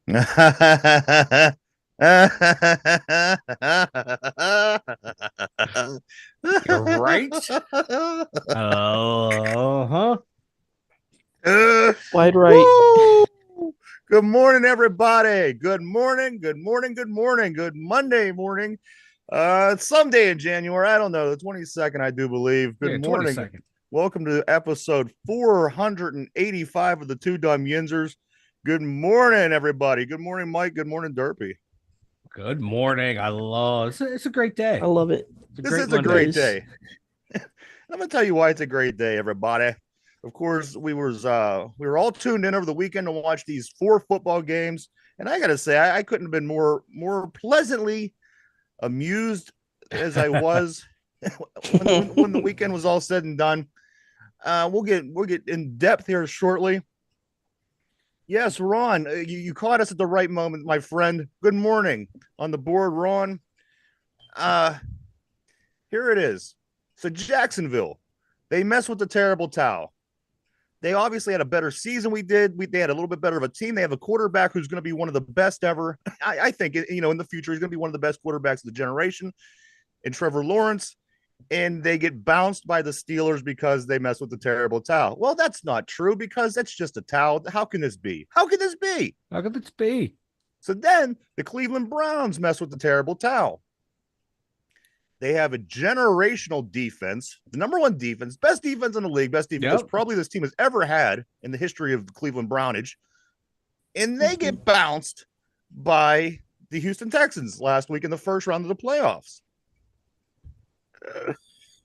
You're right. Uh-huh. Wide right. Woo! Good morning, everybody. Good morning. Good morning. Good morning. Good Monday morning. It's someday in January. I don't know. The 22nd, I do believe. Good Yeah, morning. 22nd. Welcome to episode 485 of the Two Dumb Yinzers. Good morning, everybody. Good morning, Mike. Good morning, Derpy. Good morning. I love it's a great I day. love it. It's a This great is a It Monday. great is. day. I'm gonna tell you why it's a great day, everybody. Of course, we were all tuned in over the weekend to watch these four football games, and I gotta say, I couldn't have been more pleasantly amused as I was when the weekend was all said and done. We'll get in depth here shortly. Yes, Ron, you caught us at the right moment, my friend. Good morning on the board, Ron. Uh, Here it is. So Jacksonville, they mess with the terrible towel. They obviously had a better season. They had a little bit better of a team. They have a quarterback who's going to be one of the best ever. I think in the future he's going to be one of the best quarterbacks of the generation. And Trevor Lawrence, and they get bounced by the Steelers because they mess with the terrible towel. Well, that's not true because that's just a towel. How can this be? How can this be? How could this be? So then the Cleveland Browns mess with the terrible towel. They have a generational defense, the number one defense, best defense in the league, best defense Yep. probably this team has ever had in the history of the Cleveland Brownage. And they get bounced by the Houston Texans last week in the first round of the playoffs.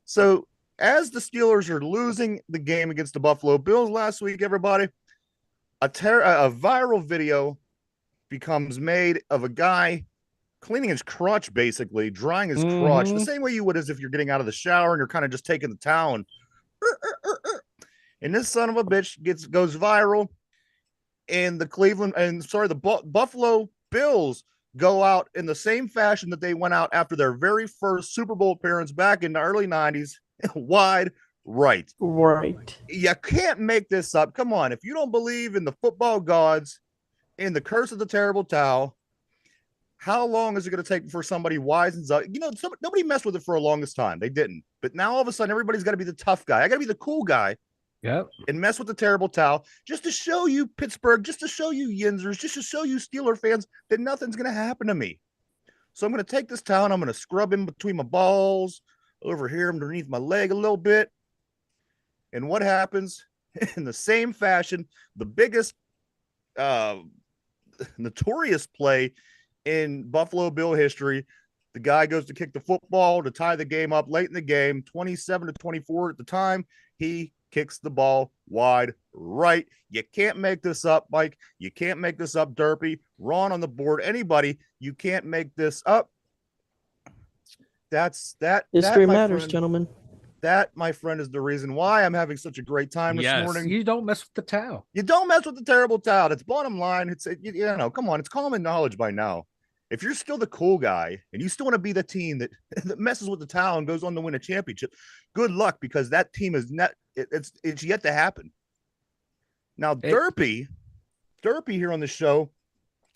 So, as the Steelers are losing the game against the Buffalo Bills last week, everybody, a viral video becomes made of a guy cleaning his crotch, basically drying his crotch, the Mm-hmm. same way you would as if you're getting out of the shower and you're kind of just taking the towel and this son of a bitch goes viral, and the Buffalo Bills go out in the same fashion that they went out after their very first Super Bowl appearance back in the early 90s, wide right. Right. You can't make this up. Come on, if you don't believe in the football gods and the curse of the terrible towel, how long is it going to take before somebody wisens up? Nobody messed with it for the longest time. They didn't. But now all of a sudden, everybody's got to be the tough guy. I got to be the cool guy Yep. and mess with the terrible towel just to show you Pittsburgh, just to show you Yinzers, just to show you Steeler fans that nothing's going to happen to me. So I'm going to take this towel and I'm going to scrub in between my balls, over here underneath my leg a little bit. And what happens? In the same fashion, the biggest notorious play in Buffalo Bill history. The guy goes to kick the football to tie the game up late in the game, 27-24 at the time. He kicks the ball wide right. You can't make this up, Mike. You can't make this up, Derpy. Ron on the board. Anybody, you can't make this up. That's that. History My matters, friend. gentlemen. That, my friend, is the reason why I'm having such a great time this Yes. morning. You don't mess with the towel. You don't mess with the terrible towel. It's bottom line. Come on. It's common knowledge by now. If you're still the cool guy and you still want to be the team that, that messes with the towel and goes on to win a championship, good luck because that team is not. It's yet to happen. Now, Derpy here on the show,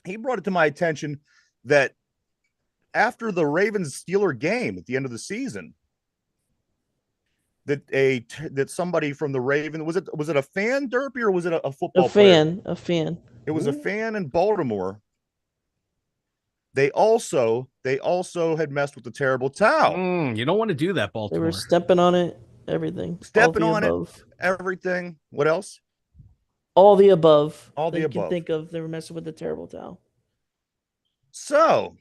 he brought it to my attention that after the Ravens Steeler game at the end of the season, that somebody from the Raven was it a fan, Derpy, or was it a football player? A fan. It was a fan in Baltimore. They also had messed with the terrible towel. You don't want to do that, They Baltimore. were stepping on it. Everything. Stepping All the on above. it. Everything. What else? All the above. All the that you above. can think of. They were messing with the terrible towel. So,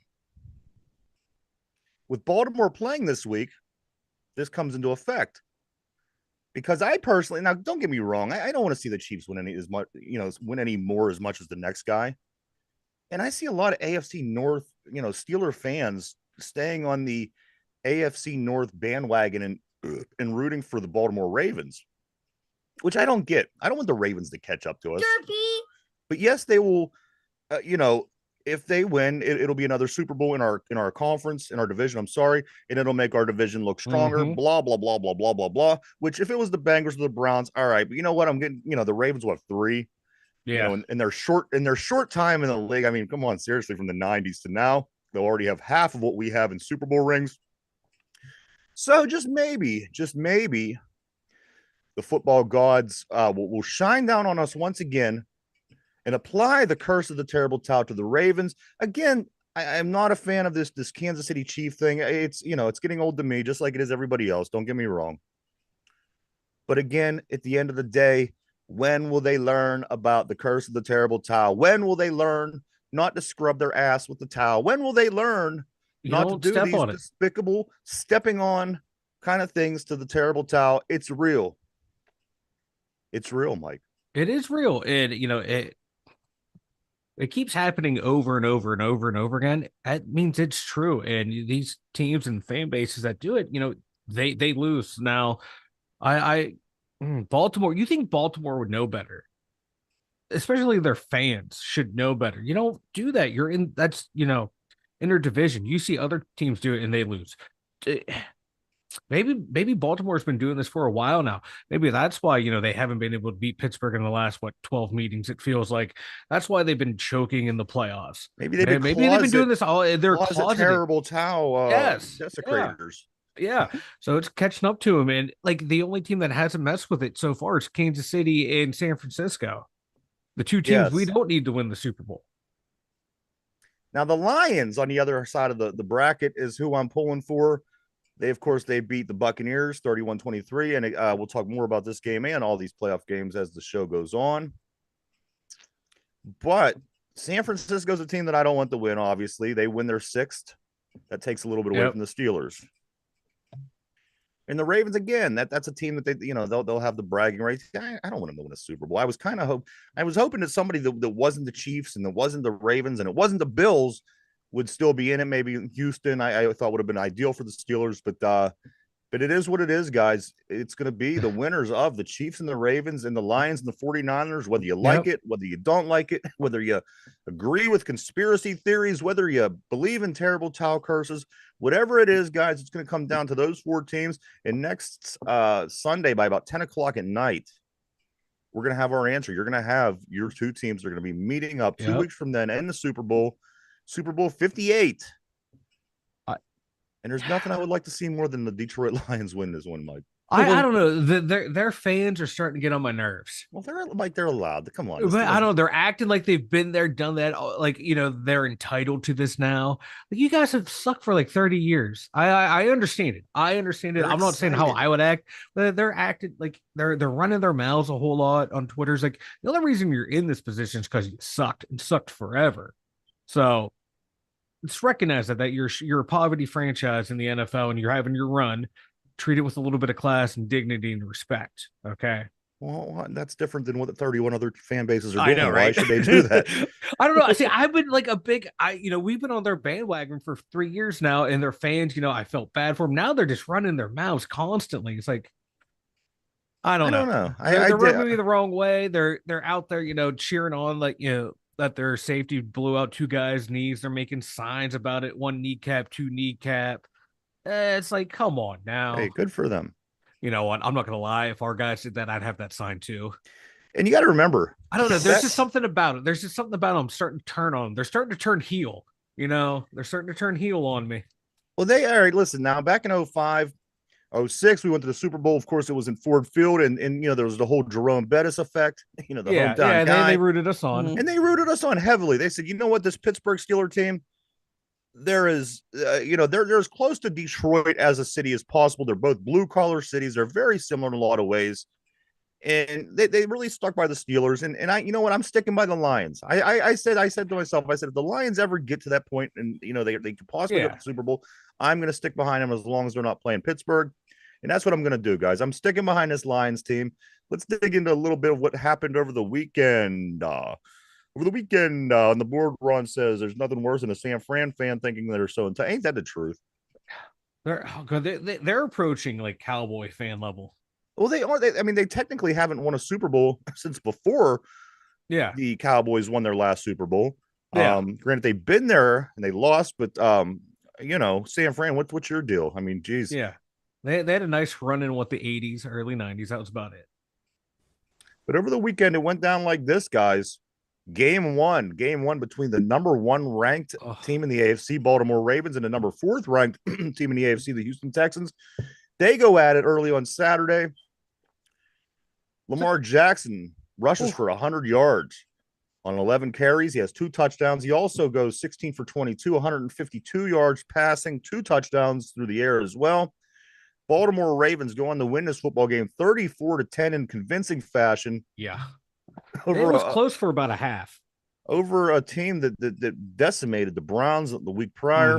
with Baltimore playing this week, this comes into effect. Because I personally, now don't get me wrong, I don't want to see the Chiefs win any more as much as the next guy. And I see a lot of AFC North, Steeler fans staying on the AFC North bandwagon and rooting for the Baltimore Ravens, which I don't get. I don't want the Ravens to catch up to us. Derpy. But yes, they will. If they win, it'll be another Super Bowl in our conference, in our division. I'm sorry, and it'll make our division look stronger. Mhm. Blah blah blah blah blah blah blah. Which, if it was the Bengals or the Browns, all right. But you know what? I'm getting. The Ravens, what, 3? Yeah. In their short time in the league. I mean, come on, seriously, from the 90s to now, they'll already have half of what we have in Super Bowl rings. So just maybe, the football gods will shine down on us once again and apply the curse of the terrible towel to the Ravens. Again, I'm not a fan of this Kansas City Chief thing. It's it's getting old to me, just like it is everybody else. Don't get me wrong. But again, at the end of the day, when will they learn about the curse of the terrible towel? When will they learn not to scrub their ass with the towel? When will they learn You not to don't do step these on it. despicable stepping on kind of things to the terrible towel? It's real. It's real, Mike. It is real. And it keeps happening over and over and over and over again. That means it's true. And these teams and fan bases that do it, they lose. Now, Baltimore, you think Baltimore would know better? Especially their fans should know better. You don't do that. That's interdivision. You see other teams do it and they lose. Maybe Baltimore's been doing this for a while now. Maybe that's why they haven't been able to beat Pittsburgh in the last 12 meetings. It feels like that's why they've been choking in the playoffs. Maybe they've been doing this all. They're closeted terrible towel yes, desecrators. yeah. So it's catching up to them, and like the only team that hasn't messed with it so far is Kansas City and San Francisco, the two teams we don't need to win the Super Bowl. Now the Lions on the other side of the bracket is who I'm pulling for. They beat the Buccaneers 31-23, and we'll talk more about this game and all these playoff games as the show goes on. But San Francisco's a team that I don't want to win, obviously. They win their sixth. That takes a little bit away from the Steelers. And the Ravens, again, that's a team that they'll have the bragging rights. I don't want them to win a Super Bowl. I was hoping that somebody that wasn't the Chiefs and that wasn't the Ravens and it wasn't the Bills would still be in it. Maybe Houston, I thought would have been ideal for the Steelers, but it is what it is, guys. It's going to be the winners of the Chiefs and the Ravens and the Lions and the 49ers, whether you like it, whether you don't like it, whether you agree with conspiracy theories, whether you believe in terrible towel curses, whatever it is, guys, it's going to come down to those four teams. And next Sunday by about 10 o'clock at night, we're going to have our answer. You're going to have your two teams. They're going to be meeting up 2 weeks from then in the Super Bowl 58. And there's nothing I would like to see more than the Detroit Lions win this one, Mike. I don't know. Their fans are starting to get on my nerves. Well, they're allowed. Come on. But I don't know. They're acting like they've been there, done that. Like, they're entitled to this now. Like, you guys have sucked for like 30 years. I understand it. I'm not saying how I would act, but they're acting like they're running their mouths a whole lot on Twitter. It's like the only reason you're in this position is because you sucked and sucked forever. So let's recognize that you're a poverty franchise in the NFL and you're having your run. Treat it with a little bit of class and dignity and respect. Okay. Well, that's different than what the 31 other fan bases are doing. I know, right? Why should they do that? I don't know. See, I've been like we've been on their bandwagon for 3 years now, and their fans, I felt bad for them. Now they're just running their mouths constantly. It's like, I don't know. They're rubbing me the wrong way. They're out there, cheering on that their safety blew out 2 guys' knees. They're making signs about it. 1 kneecap, 2 kneecap. It's like, come on now. Hey, good for them. You know what? I'm not going to lie. If our guys did that, I'd have that sign too. And you got to remember. I don't know. There's just something about it. There's just something about them starting to turn on. They're starting to turn heel. They're starting to turn heel on me. Well, all right, listen, now back in 05, 06, we went to the Super Bowl. Of course, it was in Ford Field. And there was the whole Jerome Bettis effect, the hometown guy. They rooted us on. And they rooted us on heavily. They said, you know what, this Pittsburgh Steeler team, they're as close to Detroit as a city as possible. They're both blue collar cities. They're very similar in a lot of ways. And they really stuck by the Steelers. And I, you know what, I'm sticking by the Lions. I said to myself, if the Lions ever get to that point and, they could possibly get the Super Bowl, I'm going to stick behind them as long as they're not playing Pittsburgh. And that's what I'm going to do, guys. I'm sticking behind this Lions team. Let's dig into a little bit of what happened over the weekend. On the board, Ron says there's nothing worse than a San Fran fan thinking they're so entitled. Ain't that the truth? They're approaching like Cowboy fan level. Well, they are. They technically haven't won a Super Bowl since before the Cowboys won their last Super Bowl. Granted, they've been there and they lost, but San Fran, what's your deal? Geez. Yeah. They had a nice run in the 80s, early 90s. That was about it. But over the weekend, it went down like this, guys. Game one between the number one ranked team in the AFC, Baltimore Ravens, and the number fourth ranked team in the AFC, the Houston Texans. They go at it early on Saturday. Lamar Jackson rushes for 100 yards on 11 carries. He has 2 touchdowns. He also goes 16 for 22, 152 yards passing, 2 touchdowns through the air as well. Baltimore Ravens go on to win this football game 34-10 in convincing fashion. Yeah. It was close for about a half. Over a team that decimated the Browns the week prior.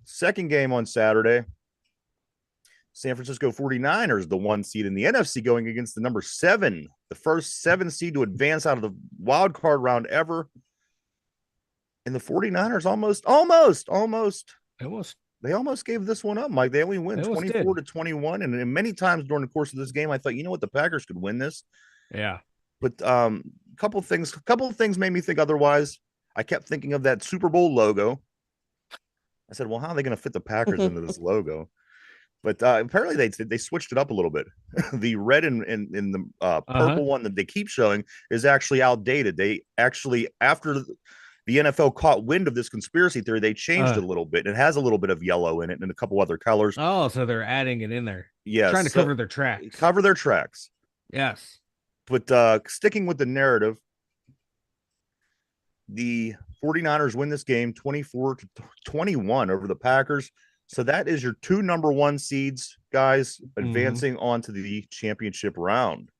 Second game on Saturday, San Francisco 49ers, the 1 seed in the NFC, going against the number 7, the first 7 seed to advance out of the wild card round ever. And the 49ers they almost gave this one up, Mike. They only win 24-21. And many times during the course of this game, I thought, you know what, the Packers could win this. Yeah. But a couple of things made me think otherwise. I kept thinking of that Super Bowl logo. I said, well, how are they going to fit the Packers into this logo? But apparently they switched it up a little bit. The red and the purple one that they keep showing is actually outdated. They actually, after the NFL caught wind of this conspiracy theory, they changed it a little bit. It has a little bit of yellow in it and a couple other colors. Oh, so they're adding it in there. Yes. Trying to cover their tracks. Cover their tracks. Yes. But sticking with the narrative, the 49ers win this game 24-21 over the Packers. So that is your 2 number 1 seeds, guys, advancing on to the championship round.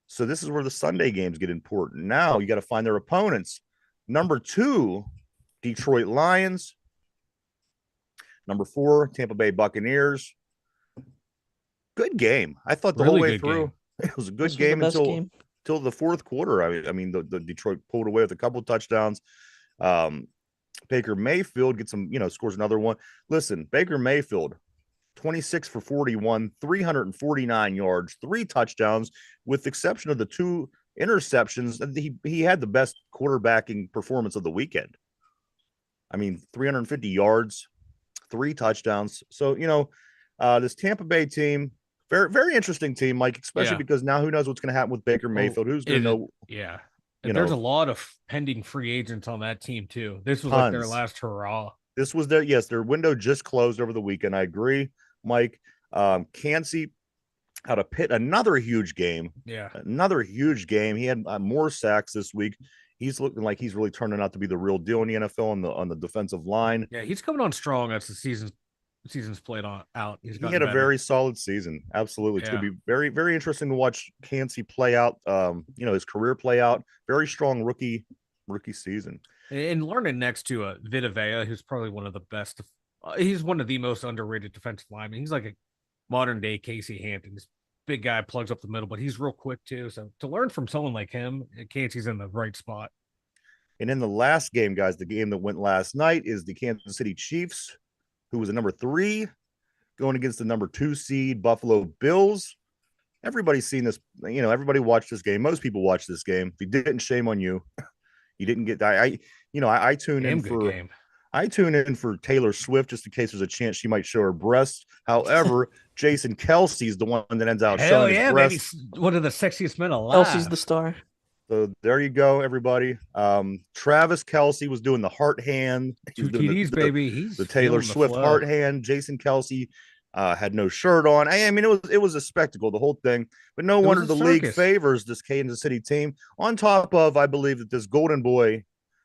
So this is where the Sunday games get important. Now you got to find their opponents. Number 2, Detroit Lions. Number 4, Tampa Bay Buccaneers. Good game. I thought the whole way through it was a good game until the fourth quarter. I mean, the Detroit pulled away with a couple touchdowns. Baker Mayfield gets some, scores another one. Listen, Baker Mayfield, 26 for 41, 349 yards, 3 touchdowns, with the exception of the 2 interceptions. He had the best quarterbacking performance of the weekend. I mean, 350 yards, 3 touchdowns. So, this Tampa Bay team, very, very interesting team, Mike, especially because now who knows what's going to happen with Baker Mayfield? Who's going to know? Yeah. There's a lot of pending free agents on that team too. This was like their last hurrah. This was their window just closed over the weekend. I agree, Mike. Kancey out of Pitt, another huge game. Yeah, another huge game. He had more sacks this week. He's looking like he's really turning out to be the real deal in the NFL on the defensive line. Yeah, he's coming on strong as the season's played out. He had a very solid season. Absolutely. It's going to be very, very interesting to watch Kancey play out, his career play out. Very strong rookie season. And learning next to Vita Vea, who's probably one of the best. He's one of the most underrated defensive linemen. He's like a modern day Casey Hampton. This big guy plugs up the middle, but he's real quick too. So to learn from someone like him, Kancey's in the right spot. And in the last game, guys, the game that went last night is the Kansas City Chiefs, who was a number 3, going against the number 2 seed Buffalo Bills. Everybody's seen this. Everybody watched this game. Most people watched this game. If you didn't, shame on you. You didn't get. I tune in for. Game. I tune in for Taylor Swift just in case there's a chance she might show her breasts. However, Jason Kelsey's the one that ends out showing his breasts. Baby. One of the sexiest men alive. Kelsey's the star. So there you go, everybody. Travis Kelsey was doing the heart hand. 2 TDs, baby. He's the Taylor Swift heart hand. Jason Kelsey had no shirt on. I mean, it was a spectacle, the whole thing. But no wonder the league favors this Kansas City team. On top of, I believe that this golden boy,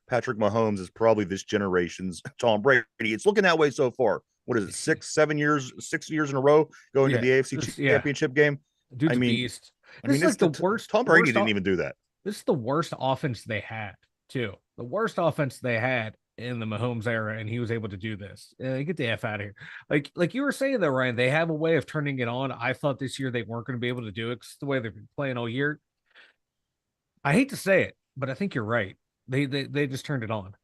Patrick Mahomes, is probably this generation's Tom Brady. It's looking that way so far. What is it, 6 years in a row going to the AFC Championship game? Dude's beast. This is like the worst. Tom Brady didn't even do that. This is the worst offense they had, too. The worst offense they had in the Mahomes era, and he was able to do this. Get the F out of here. Like you were saying, though, Ryan, they have a way of turning it on. I thought this year they weren't going to be able to do it because the way they've been playing all year. I hate to say it, but I think you're right. They just turned it on.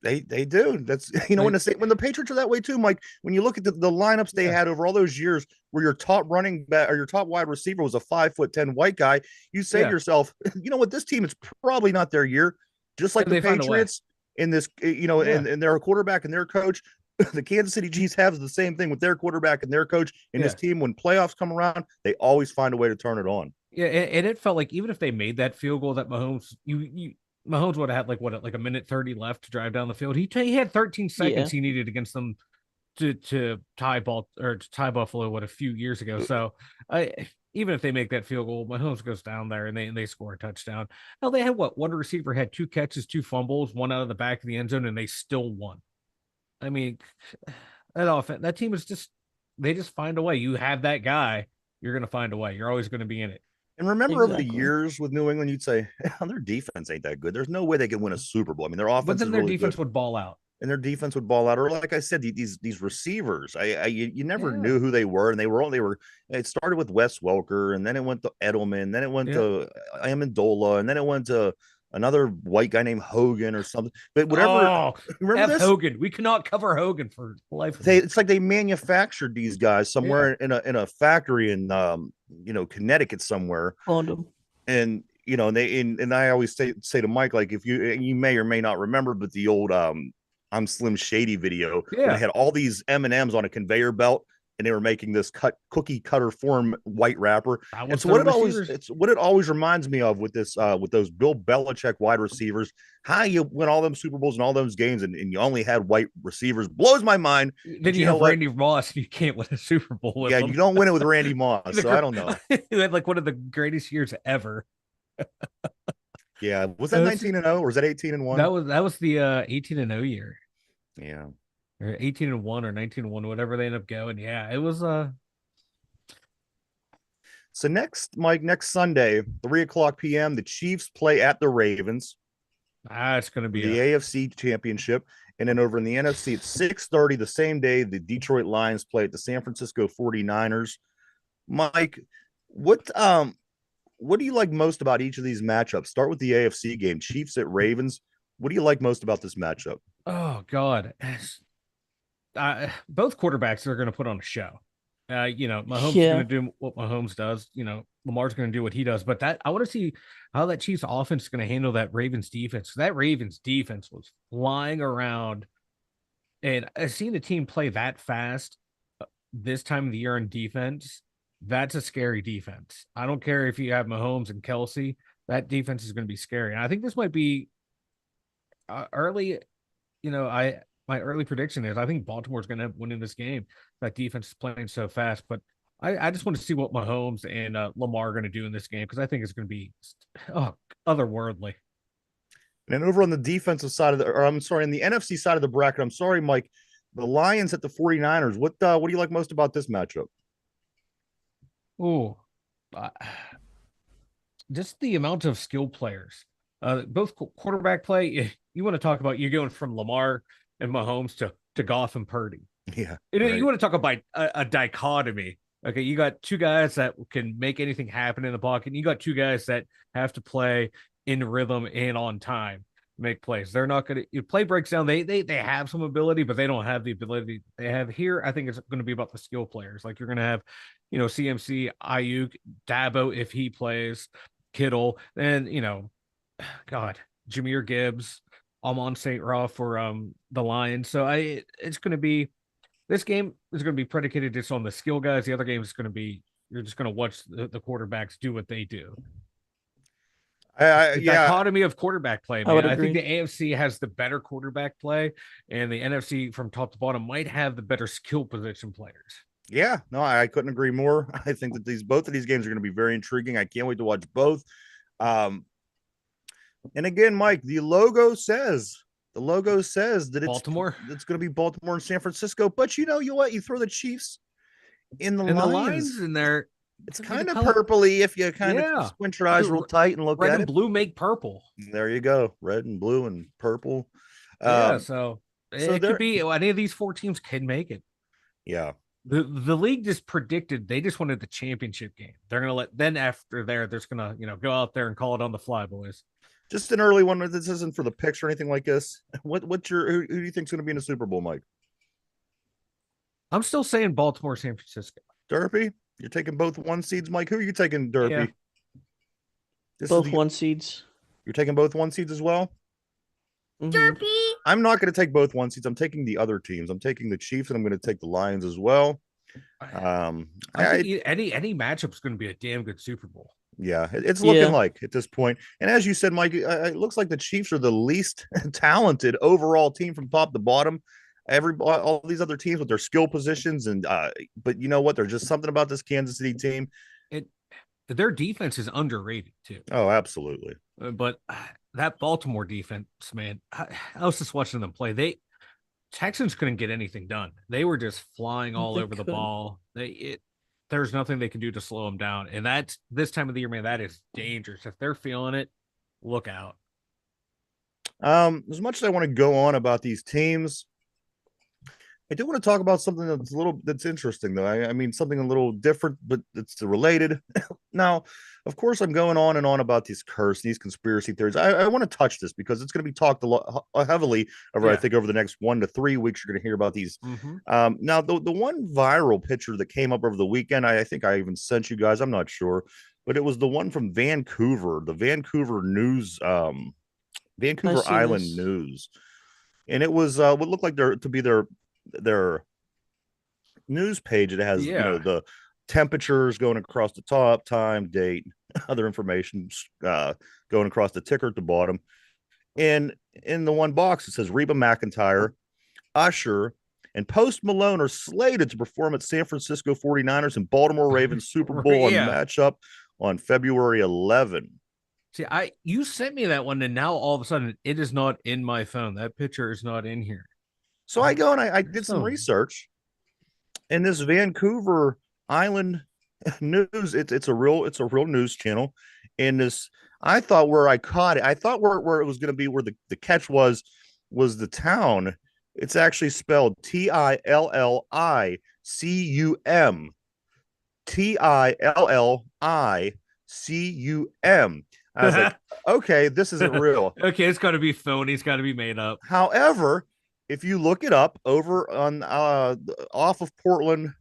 They do. That's when the Patriots are that way too, Mike. When you look at the lineups they had over all those years, where your top running back or your top wide receiver was a 5'10" white guy, you say to yourself, you know what, this team is probably not their year. Just like the Patriots in this, and their quarterback and their coach, the Kansas City Chiefs have the same thing with their quarterback and their coach and his team. When playoffs come around, they always find a way to turn it on. Yeah, and it felt like even if they made that field goal, that Mahomes would have had like a minute 30 left to drive down the field. He had 13 seconds he needed against them to tie Buffalo a few years ago. So even if they make that field goal, Mahomes goes down there and they score a touchdown. Hell, they had one receiver had 2 catches, 2 fumbles, one out of the back of the end zone, and they still won. I mean, that team is they just find a way. You have that guy, you're going to find a way. You're always going to be in it. And remember, over the years with New England, you'd say their defense ain't that good. There's no way they can win a Super Bowl. I mean, their offense, but then their really defense good. would ball out. And their defense would ball out, or like I said, these receivers. You never knew who they were, and they were. It started with Wes Welker, and then it went to Edelman, then it went to Amendola, and then it went to another white guy named Hogan or something. But whatever. Remember this? Hogan. We cannot cover Hogan for life. It's like they manufactured these guys somewhere in a factory in Connecticut somewhere. Found them. And and I always say to Mike, like, if you may or may not remember, but the old I'm Slim Shady video. Yeah. They had all these M&Ms on a conveyor belt, and they were making this cookie cutter form white wrapper. And so what it always reminds me of with this with those Bill Belichick wide receivers, how you win all them Super Bowls and all those games, and you only had white receivers, blows my mind. Then you have Randy Moss, and you can't win a Super Bowl with him. You don't win it with Randy Moss, so I don't know. You had like one of the greatest years ever. Yeah, was that 19-0 or was that 18-1? That was the 18-0 year. Yeah, or 18-1 or 19-1, whatever they end up going. Yeah, it was. So next Sunday, 3:00 p.m., the Chiefs play at the Ravens. It's going to be the AFC Championship, and then over in the NFC, it's 6:30 the same day. The Detroit Lions play at the San Francisco 49ers. Mike, what do you like most about each of these matchups? Start with the AFC game, Chiefs at Ravens. What do you like most about this matchup? Oh, God. Both quarterbacks are going to put on a show. Mahomes is going to do what Mahomes does. Lamar's going to do what he does. But I want to see how that Chiefs offense is going to handle that Ravens defense. That Ravens defense was flying around. And seeing the team play that fast this time of the year on defense, that's a scary defense. I don't care if you have Mahomes and Kelsey. That defense is going to be scary. And I think this might be early. My early prediction is I think Baltimore's going to end up winning this game. That defense is playing so fast. But I just want to see what Mahomes and Lamar are going to do in this game, because I think it's going to be otherworldly. And over on the defensive side of in the NFC side of the bracket, I'm sorry, Mike, the Lions at the 49ers. What do you like most about this matchup? Oh, just the amount of skill players. Both quarterback play. You want to talk about you're going from Lamar and Mahomes to Goff and Purdy. Yeah, you want to talk about a dichotomy. Okay, you got two guys that can make anything happen in the pocket. You got two guys that have to play in rhythm and on time, make plays. They're not going to play breaks down. They have some ability, but they don't have the ability they have here. I think it's going to be about the skill players. Like you're going to have, CMC, Ayuk, Dabo if he plays, Kittle, and God, Jahmyr Gibbs, Amon St. Ra for the Lions. So this game is going to be predicated just on the skill guys. The other game is going to be you're just going to watch the quarterbacks do what they do. Dichotomy of quarterback play, man. I think the AFC has the better quarterback play, and the NFC from top to bottom might have the better skill position players. Yeah, no, I couldn't agree more. I think that both of these games are going to be very intriguing. I can't wait to watch both. And again, Mike, the logo says that Baltimore. It's going to be Baltimore and San Francisco. But you know what? You throw the Chiefs in the lines in there. It's kind of purpley if you kind of squint your eyes real tight and look at it. Red and blue make purple. There you go. Red and blue and purple. So it could be any of these four teams can make it. Yeah. The league just predicted they just wanted the championship game. They're gonna after they're just gonna go out there and call it on the fly, boys. Just an early one. This isn't for the picks or anything like this. Who do you think's gonna be in the Super Bowl, Mike? I'm still saying Baltimore, San Francisco. Derpy, you're taking both 1 seeds, Mike. Who are you taking, Derpy? Yeah. Both 1 seeds. You're taking both 1 seeds as well? Mm-hmm. Derpy. I'm not going to take both one seeds. I'm taking the other teams. I'm taking the Chiefs, and I'm going to take the Lions as well. I think any matchup is going to be a damn good Super Bowl. Yeah, it's looking like at this point. And as you said, Mike, it looks like the Chiefs are the least talented overall team from top to bottom. All these other teams with their skill positions, and but you know what? There's just something about this Kansas City team. Their defense is underrated too. Oh, absolutely. But that Baltimore defense, man, I was just watching them play. Texans couldn't get anything done. They were just flying all over the ball. There's nothing they can do to slow them down. And that's this time of the year, man, that is dangerous. If they're feeling it, look out. As much as I want to go on about these teams, I do want to talk about something that's interesting though. I mean something a little different, but it's related. Now, of course, I'm going on and on about these these conspiracy theories. I want to touch this because it's going to be talked a lot heavily over. I think over the next 1 to 3 weeks, you're going to hear about these. Now, the one viral picture that came up over the weekend, I think I even sent you guys. I'm not sure, but it was the one from Vancouver, the Vancouver News, Vancouver Island News, and it was what looked like their news page. It has the temperatures going across the top, time, date, other information going across the ticker at the bottom. And in the one box it says Reba McEntire, Usher, and Post Malone are slated to perform at San Francisco 49ers and Baltimore Ravens Super Bowl and matchup on February 11. See, you sent me that one, and now all of a sudden it is not in my phone. That picture is not in here. So I go and I did some research, and this Vancouver Island News, it's a real news channel. And this, I thought where I caught it, I thought where it was going to be, where the catch was the town. It's actually spelled Tillicum. Tillicum. I was like, okay, this isn't real. Okay, it's got to be phony. It's got to be made up. However, if you look it up over on off of Portland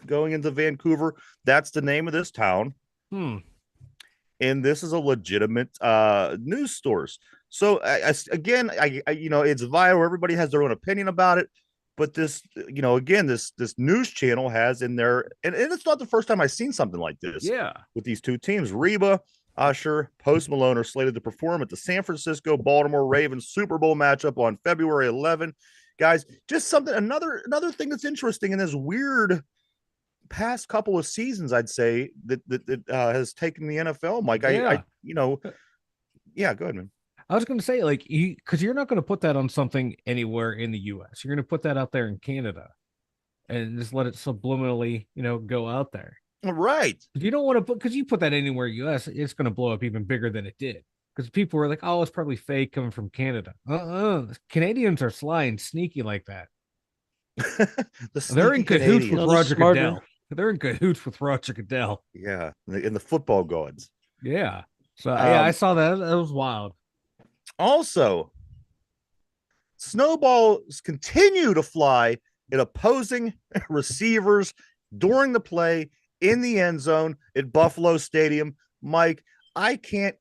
going into Vancouver, that's the name of this town. And this is a legitimate news source. So again, it's viral. Everybody has their own opinion about it. But this, again, this news channel has in there, and it's not the first time I've seen something like this. Yeah. With these two teams, Reba, Usher, Post Malone are slated to perform at the San Francisco Baltimore Ravens Super Bowl matchup on February 11. Guys, just something, another thing that's interesting in this weird past couple of seasons, I'd say that has taken the NFL, Mike. Go ahead, man. I was going to say, like, because you're not going to put that on something anywhere in the U.S. You're going to put that out there in Canada and just let it subliminally, go out there. Right. You don't want to put, because you put that anywhere U.S., it's going to blow up even bigger than it did. Because people were like, oh, it's probably fake coming from Canada. Canadians are sly and sneaky like that. They're in cahoots with Roger Goodell. They're in cahoots with Roger Goodell. Yeah, in the football gods. Yeah. So I saw that. That was wild. Also, snowballs continue to fly at opposing receivers during the play in the end zone at Buffalo Stadium. Mike, I can't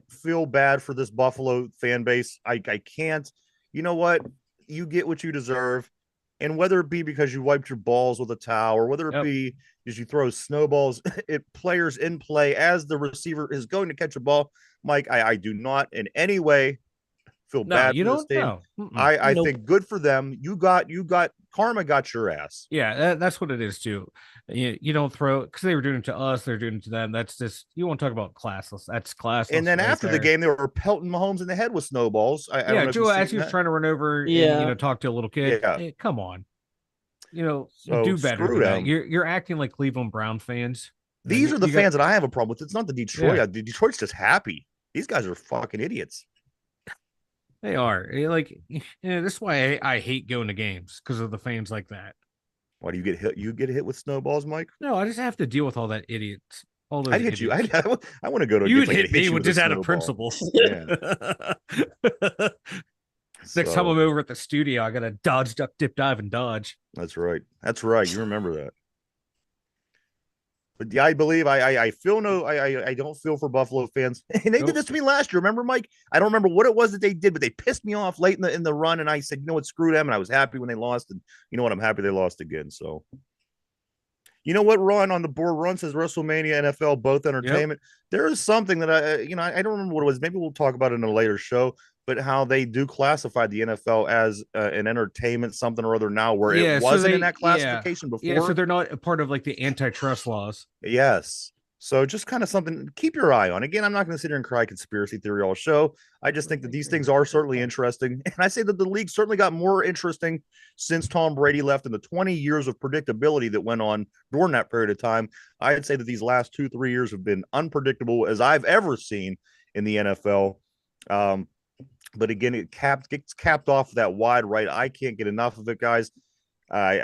feel bad for this Buffalo fan base. I can't. You know what? You get what you deserve. And whether it be because you wiped your balls with a towel, or whether it be because you throw snowballs at players in play as the receiver is going to catch a ball, Mike, I do not in any way feel bad for this team. I think good for them. You got karma got your ass. Yeah, that's what it is too. You don't throw, because they were doing it to us, they're doing it to them. That's just, you won't talk about classless. That's classless. And then after the game, they were pelting Mahomes in the head with snowballs. Joe, as he was trying to run over and talk to a little kid. Yeah. Hey, come on. Do better than that. You're acting like Cleveland Brown fans. These are the fans that I have a problem with. It's not the Detroit. Yeah. Detroit's just happy. These guys are fucking idiots. They are. This is why I hate going to games, because of the fans like that. Why do you get hit? You get hit with snowballs, Mike? No, I just have to deal with all that idiots. All those I'd hit you. I want to go to. You would hit me with just out of principle. Yeah. Next time I'm over at the studio, I got to dodge, duck, dip, dive, and dodge. That's right. You remember that. But yeah, I believe I feel no I don't feel for Buffalo fans, and they did this to me last year. Remember, Mike? I don't remember what it was that they did, but they pissed me off late in the run, and I said, you know what, screw them. And I was happy when they lost, and you know what, I'm happy they lost again. So you know what, Ron on the board, Ron says WrestleMania, NFL, both Yep. entertainment. There is something that I don't remember what it was. Maybe we'll talk about it in a later show. But how they do classify the NFL as an entertainment something or other now, where it Yeah, so wasn't in they that classification yeah, so before. they're not a part of like the antitrust laws. Yes. So just kind of something to keep your eye on. Again, I'm not going to sit here and cry conspiracy theory all show. I just think that these things are certainly interesting. And I say that the league certainly got more interesting since Tom Brady left, in the 20 years of predictability that went on during that period of time. I'd say that these last 2-3 years have been unpredictable as I've ever seen in the NFL. Um, but again, gets capped off that wide right. I can't get enough of it, guys. Good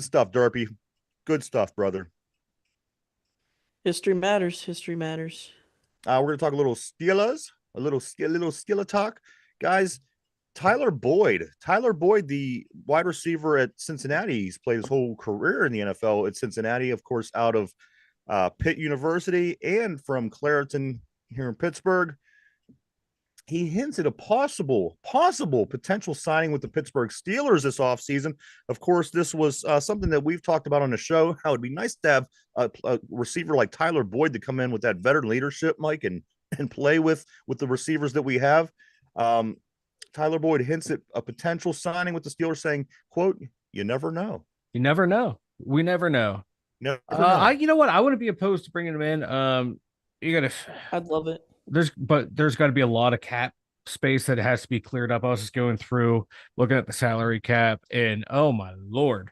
stuff, Derpy. Good stuff, brother. History matters. History matters. We're gonna talk a little Steelers, a little Steeler talk, guys. Tyler Boyd, the wide receiver at Cincinnati. He's played his whole career in the NFL at Cincinnati, of course, out of Pitt University and from Clareton here in Pittsburgh. He hints at a possible potential signing with the Pittsburgh Steelers this offseason. Of course, this was something that we've talked about on the show, how it'd be nice to have a receiver like Tyler Boyd to come in with that veteran leadership, Mike, and play with the receivers that we have. Tyler Boyd hints at a potential signing with the Steelers, saying, quote, you never know. You never know. We never know. Never know. You know what? I wouldn't be opposed to bringing him in. You gotta. I'd love it. There's got to be a lot of cap space that has to be cleared up. I was just going through, looking at the salary cap, and oh my lord,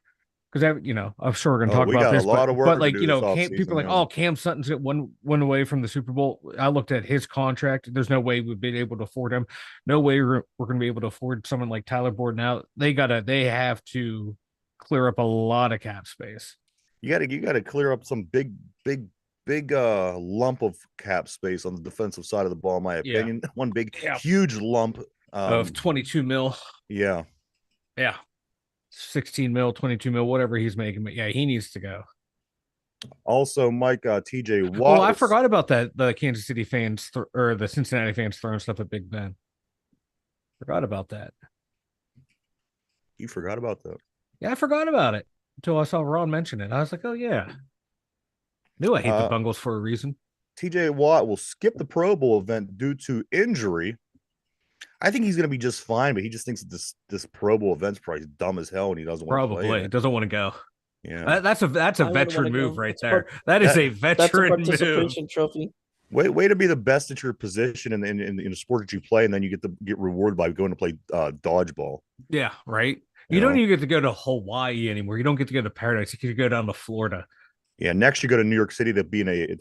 because I'm sure we're going to talk about this, but like people are like, oh, Cam Sutton's got one away from the Super Bowl. I looked at his contract. There's no way we've been able to afford him. No way we're going to be able to afford someone like Tyler Boyd. Now they have to clear up a lot of cap space. You gotta clear up some big lump of cap space on the defensive side of the ball, in my opinion. Yeah. One big huge lump of 22 mil. Yeah. 16 mil, 22 mil, whatever he's making. But yeah, he needs to go. Also, Mike, TJ Watt. Oh, I forgot about that. The Kansas City fans or the Cincinnati fans throwing stuff at Big Ben. Forgot about that. You forgot about that? Yeah, I forgot about it until I saw Ron mention it. I was like, oh yeah. Knew I hate the Bengals for a reason. TJ Watt will skip the Pro Bowl event due to injury. I think he's going to be just fine, but he just thinks that this Pro Bowl event's probably dumb as hell, and he doesn't want to play. Probably doesn't want to go. Yeah, that's a veteran move right there. That is a veteran participation move. Trophy. Way to be the best at your position in the sport that you play, and then you get rewarded by going to play dodgeball. Yeah, right. You don't even get to go to Hawaii anymore. You don't get to go to paradise. You get to go down to Florida. Yeah, next you go to New York City to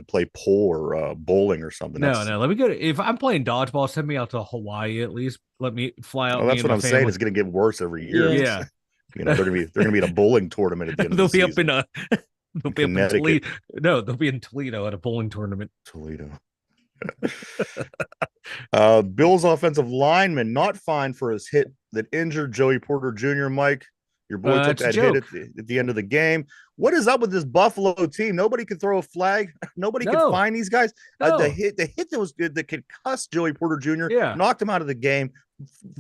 play pool or bowling or something. No. Let me go if I'm playing dodgeball, send me out to Hawaii at least. Let me fly out. Well, that's what I'm saying. It's going to get worse every year. Yeah. They're going to be at a bowling tournament at the end of the season. They'll be up in Toledo. No, they'll be in Toledo at a bowling tournament. Toledo. Bills offensive lineman not fined for his hit that injured Joey Porter Jr. Mike, your boy took that hit at the end of the game. What is up with this Buffalo team? Nobody can throw a flag. Nobody can find these guys. The hit that was good that concussed Joey Porter Jr. Knocked him out of the game.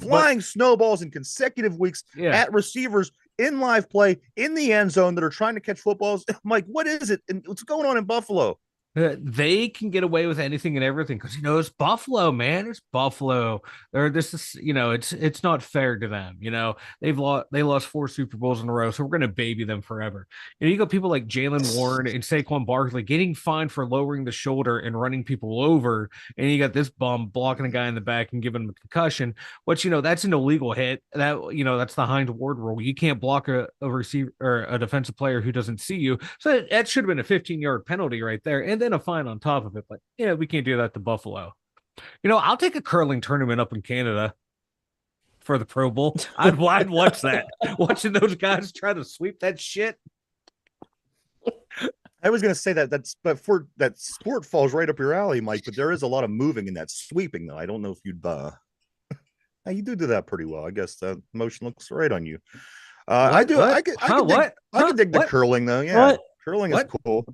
Flying snowballs in consecutive weeks at receivers in live play in the end zone that are trying to catch footballs. Mike, what is it? And what's going on in Buffalo? They can get away with anything and everything because it's Buffalo, man. It's Buffalo. It's not fair to them. They lost 4 Super Bowls in a row, so we're gonna baby them forever. You got people like Jalen Warren and Saquon Barkley getting fined for lowering the shoulder and running people over, and you got this bum blocking a guy in the back and giving him a concussion. Which that's an illegal hit. That's the Hines Ward rule. You can't block a receiver or a defensive player who doesn't see you. So that should have been a 15-yard penalty right there, and then a fine on top of it. But we can't do that to Buffalo. I'll take a curling tournament up in Canada for the Pro Bowl. I'd watch that. Watching those guys try to sweep that shit. I was going to say that sport falls right up your alley, Mike. But there is a lot of moving in that sweeping, though. I don't know if you'd. You do that pretty well. I guess that motion looks right on you. I do. I could dig the curling though. Yeah. What? Curling is What? cool.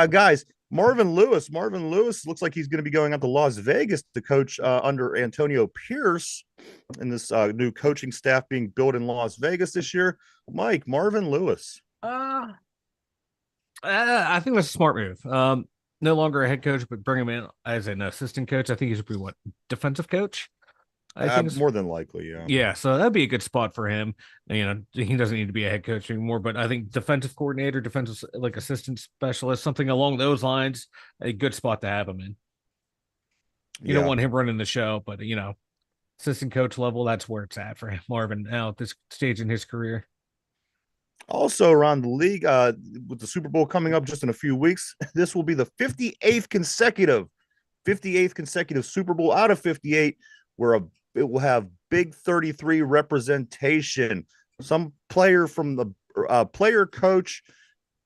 Guys, Marvin Lewis. Marvin Lewis looks like he's going to be going out to Las Vegas to coach under Antonio Pierce in this new coaching staff being built in Las Vegas this year. Mike, Marvin Lewis. I think that's a smart move. No longer a head coach, but bring him in as an assistant coach. I think he should be what, defensive coach? I think More than likely, yeah. Yeah, so that'd be a good spot for him. You know, he doesn't need to be a head coach anymore, but I think defensive coordinator, defensive like assistant specialist, something along those lines, a good spot to have him in. You don't want him running the show, but you know, assistant coach level, that's where it's at for him, Marvin, now at this stage in his career. Also around the league, with the Super Bowl coming up just in a few weeks, this will be the 58th consecutive Super Bowl out of 58, where it will have Big 33 representation. Some player from the player coach,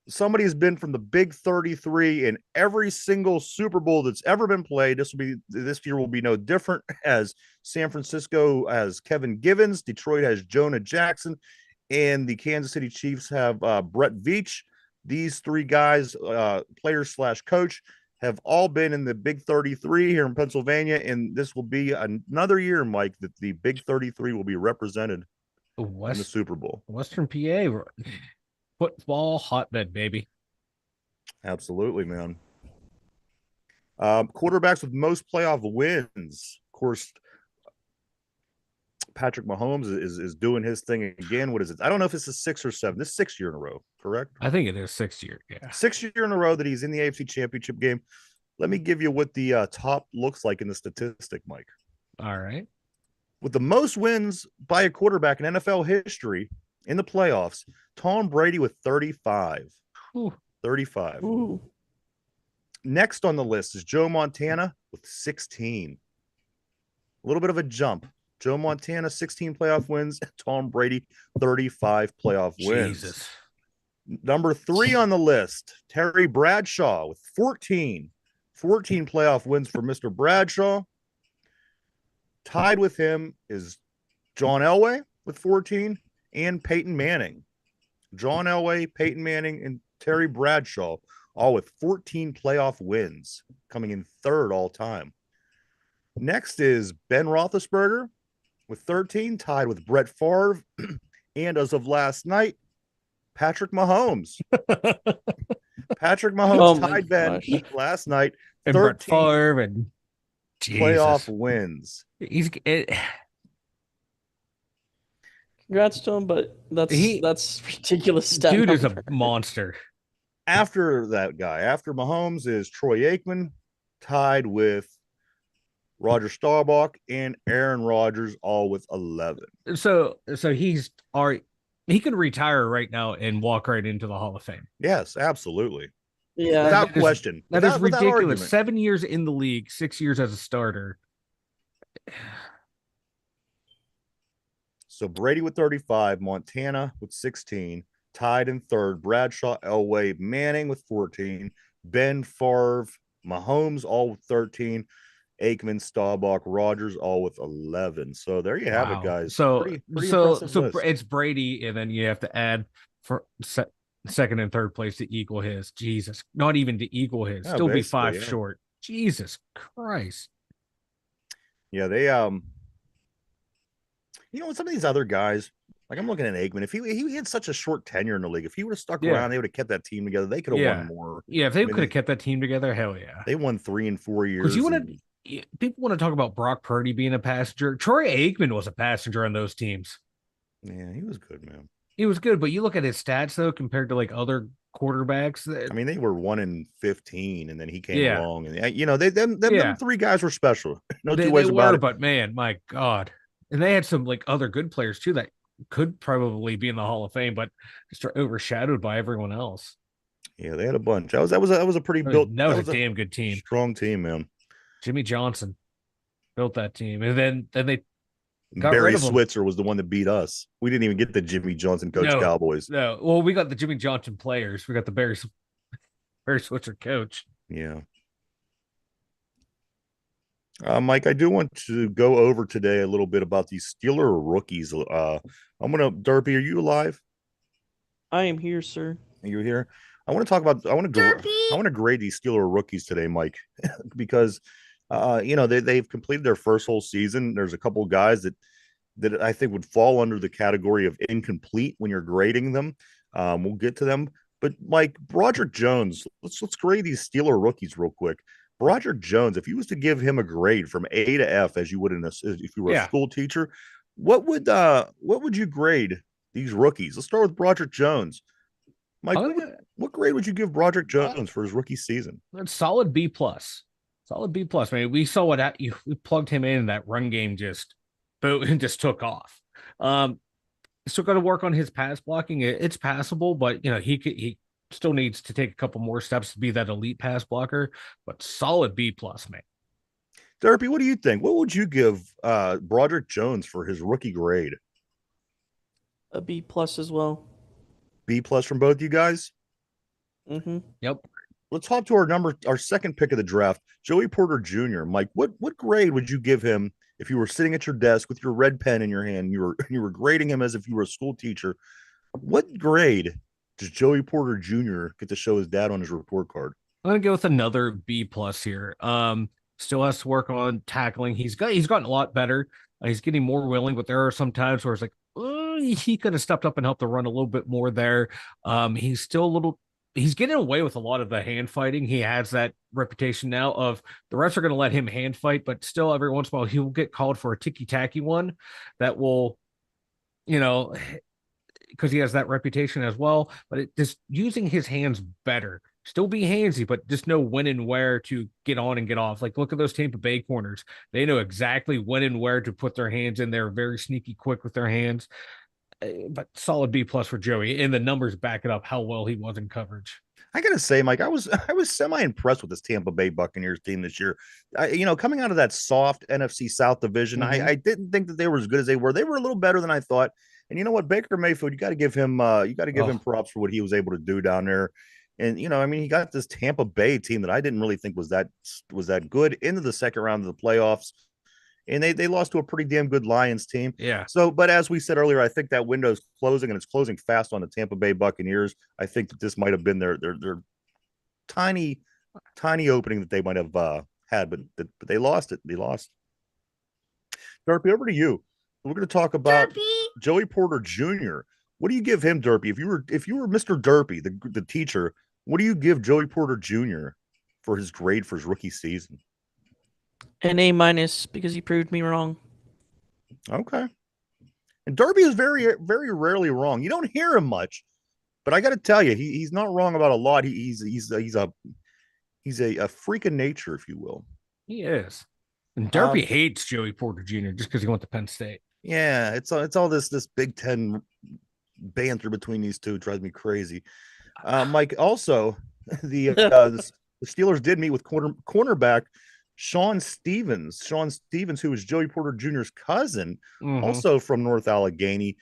somebody has been from the Big 33 in every single Super Bowl that's ever been played. This year will be no different, as San Francisco has Kevin Givens, Detroit has Jonah Jackson, and the Kansas City Chiefs have Brett Veach. These three guys, player slash coach, have all been in the Big 33 here in Pennsylvania, and this will be another year, Mike, that the Big 33 will be represented in the Super Bowl. Western PA football hotbed, baby. Absolutely, man. Quarterbacks with most playoff wins, of course. Patrick Mahomes is doing his thing again. What is it? I don't know if it's a 6 or 7. This is 6th year in a row, correct? I think it is 6th year. Yeah, 6th year in a row that he's in the AFC Championship game. Let me give you what the top looks like in the statistic, Mike. All right. With the most wins by a quarterback in NFL history in the playoffs, Tom Brady with 35. Ooh. 35. Ooh. Next on the list is Joe Montana with 16. A little bit of a jump. Joe Montana, 16 playoff wins. Tom Brady, 35 playoff wins. Jesus. Number 3 on the list, Terry Bradshaw with 14. 14 playoff wins for Mr. Bradshaw. Tied with him is John Elway with 14 and Peyton Manning. John Elway, Peyton Manning, and Terry Bradshaw, all with 14 playoff wins, coming in 3rd all time. Next is Ben Roethlisberger with 13, tied with Brett Favre, and as of last night, Patrick Mahomes. Patrick Mahomes tied Ben last night. And Brett Favre and playoff wins. Congrats to him, but that's ridiculous. Dude is a monster. After that guy, after Mahomes, is Troy Aikman, tied with Roger Staubach and Aaron Rodgers, all with 11. So he could retire right now and walk right into the Hall of Fame. Yes, absolutely. Yeah, without question. That is ridiculous. 7 years in the league, 6 years as a starter. So Brady with 35, Montana with 16, tied in 3rd, Bradshaw, Elway, Manning with 14, Ben Favre, Mahomes all with 13, Aikman, Staubach, Rodgers all with 11. So there you have it, guys. So pretty it's Brady, and then you have to add for second and third place to equal his. Jesus, not even to equal his. Yeah, still be 5 short. Jesus Christ. Yeah, they some of these other guys, like I'm looking at Aikman. If he had such a short tenure in the league, if he would have stuck around, they would have kept that team together. They could have won more. Yeah, if they could have kept that team together, hell yeah. They won 3 and 4 years. Because people want to talk about Brock Purdy being a passenger. Troy Aikman was a passenger on those teams. Yeah, he was good, man. He was good, but you look at his stats though, compared to like other quarterbacks. I mean, they were 1-15, and then he came along, and them 3 guys were special. No two ways about it. But man, my God, and they had some like other good players too that could probably be in the Hall of Fame, but just are overshadowed by everyone else. Yeah, they had a bunch. That was a pretty built. That was a damn good team. Strong team, man. Jimmy Johnson built that team, and then they got Barry rid of him. Switzer was the one that beat us. We didn't even get the Jimmy Johnson coach Cowboys. No, well, we got the Jimmy Johnson players. We got the Barry Switzer coach. Yeah. Mike, I do want to go over today a little bit about these Steeler rookies. I'm gonna Derpy. Are you alive? I am here, sir. Are you here? I want to talk about. I want to grade these Steeler rookies today, Mike, because they've completed their first whole season. There's a couple of guys that I think would fall under the category of incomplete when you're grading them. We'll get to them, but Mike Broderick Jones. Let's grade these Steeler rookies real quick. Broderick Jones, if you was to give him a grade from A to F, as you would if you were a school teacher, what would you grade these rookies? Let's start with Broderick Jones. Mike, what grade would you give Broderick Jones for his rookie season? Solid B plus. Solid B plus. I mean, we saw we plugged him in, that run game just just took off. Still got to work on his pass blocking. It's passable, but he still needs to take a couple more steps to be that elite pass blocker. But solid B plus, man. Derpy, what do you think? What would you give Broderick Jones for his rookie grade? A B plus as well. B plus from both you guys? Mm-hmm. Yep. Let's hop to our second pick of the draft, Joey Porter Jr. Mike, what grade would you give him if you were sitting at your desk with your red pen in your hand and you were grading him as if you were a school teacher? What grade does Joey Porter Jr. get to show his dad on his report card? I'm gonna go with another B plus here. Still has to work on tackling. He's gotten a lot better. He's getting more willing, but there are some times where it's like, he could have stepped up and helped to run a little bit more there. He's still he's getting away with a lot of the hand fighting. He has that reputation now of the refs are going to let him hand fight, but still every once in a while he will get called for a ticky-tacky one that will, because he has that reputation as well, but just using his hands better. Still be handsy, but just know when and where to get on and get off. Like, look at those Tampa Bay corners. They know exactly when and where to put their hands in. They're very sneaky quick with their hands. But solid B plus for Joey, and the numbers back it up how well he was in coverage. I gotta say, Mike, I was semi impressed with this Tampa Bay Buccaneers team this year. Coming out of that soft NFC South division, I didn't think that they were as good as they were. They were a little better than I thought. And you know what, Baker Mayfield, you got to give him him props for what he was able to do down there. And he got this Tampa Bay team that I didn't really think was that good into the second round of the playoffs. And they lost to a pretty damn good Lions team. Yeah. So, but as we said earlier, I think that window is closing, and it's closing fast on the Tampa Bay Buccaneers. I think that this might have been their tiny opening that they might have had, but they lost it. They lost. Derpy, over to you. We're going to talk about Joey Porter Jr. What do you give him, Derpy? If you were Mr. Derpy, the teacher, what do you give Joey Porter Jr. for his grade for his rookie season? An A minus, because he proved me wrong. Okay. And Derby is very, very rarely wrong. You don't hear him much, but I got to tell you, he's not wrong about a lot. He's a freak of nature, if you will. He is. And Derby hates Joey Porter Jr. just because he went to Penn State. Yeah, it's all this Big Ten banter between these two. It drives me crazy. Mike, also the Steelers did meet with cornerback Sean Stevens, who is Joey Porter Jr.'s cousin, also from North Allegheny,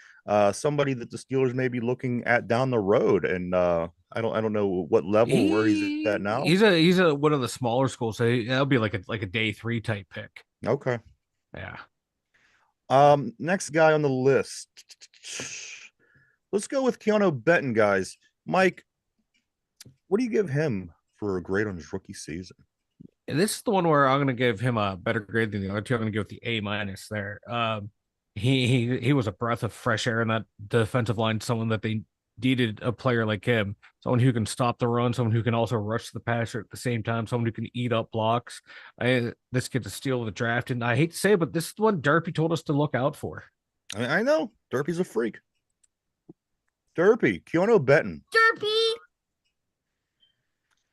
somebody that the Steelers may be looking at down the road. And I don't know what level where he's at now. He's a one of the smaller schools, so that'll be like a day 3 type pick. Okay. Yeah. Next guy on the list. Let's go with Keanu Benton, guys. Mike, what do you give him for a grade on his rookie season? And this is the one where I'm going to give him a better grade than the other two. I'm going to go with the A minus there. He was a breath of fresh air in that defensive line. Someone that they needed, a player like him, someone who can stop the run, someone who can also rush the passer at the same time, someone who can eat up blocks. This kid's a steal of the draft, and I hate to say it, but this is the one Derpy told us to look out for. I know Derpy's a freak. Keanu Benton. Derpy.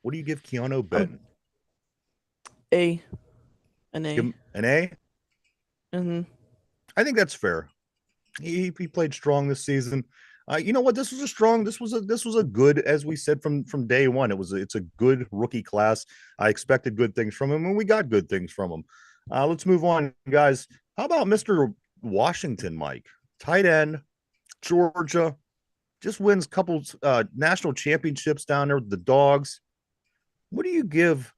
What do you give Keanu Benton? An A. An A? Mm-hmm. I think that's fair. He played strong this season. You know what? This was a good, as we said from day one. It's a good rookie class. I expected good things from him, and we got good things from him. Let's move on, guys. How about Mr. Washington, Mike? Tight end, Georgia, just wins a couple national championships down there with the Dogs. What do you give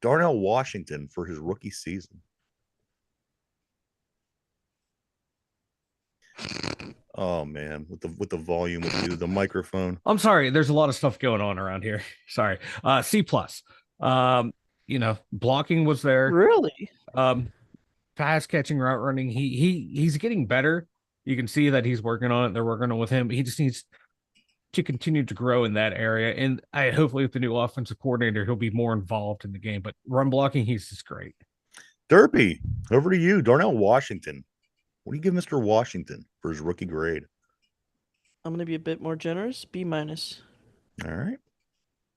Darnell Washington for his rookie season? Oh man, with the volume with you, the microphone. I'm sorry. There's a lot of stuff going on around here. Sorry. C plus. Blocking was there. Really? Pass catching, route running. He's getting better. You can see that he's working on it. They're working on it with him. He just needs to continue to grow in that area. And I hopefully with the new offensive coordinator, he'll be more involved in the game. But run blocking, he's just great. Derpy, over to you. Darnell Washington. What do you give Mr. Washington for his rookie grade? I'm gonna be a bit more generous. B minus. All right.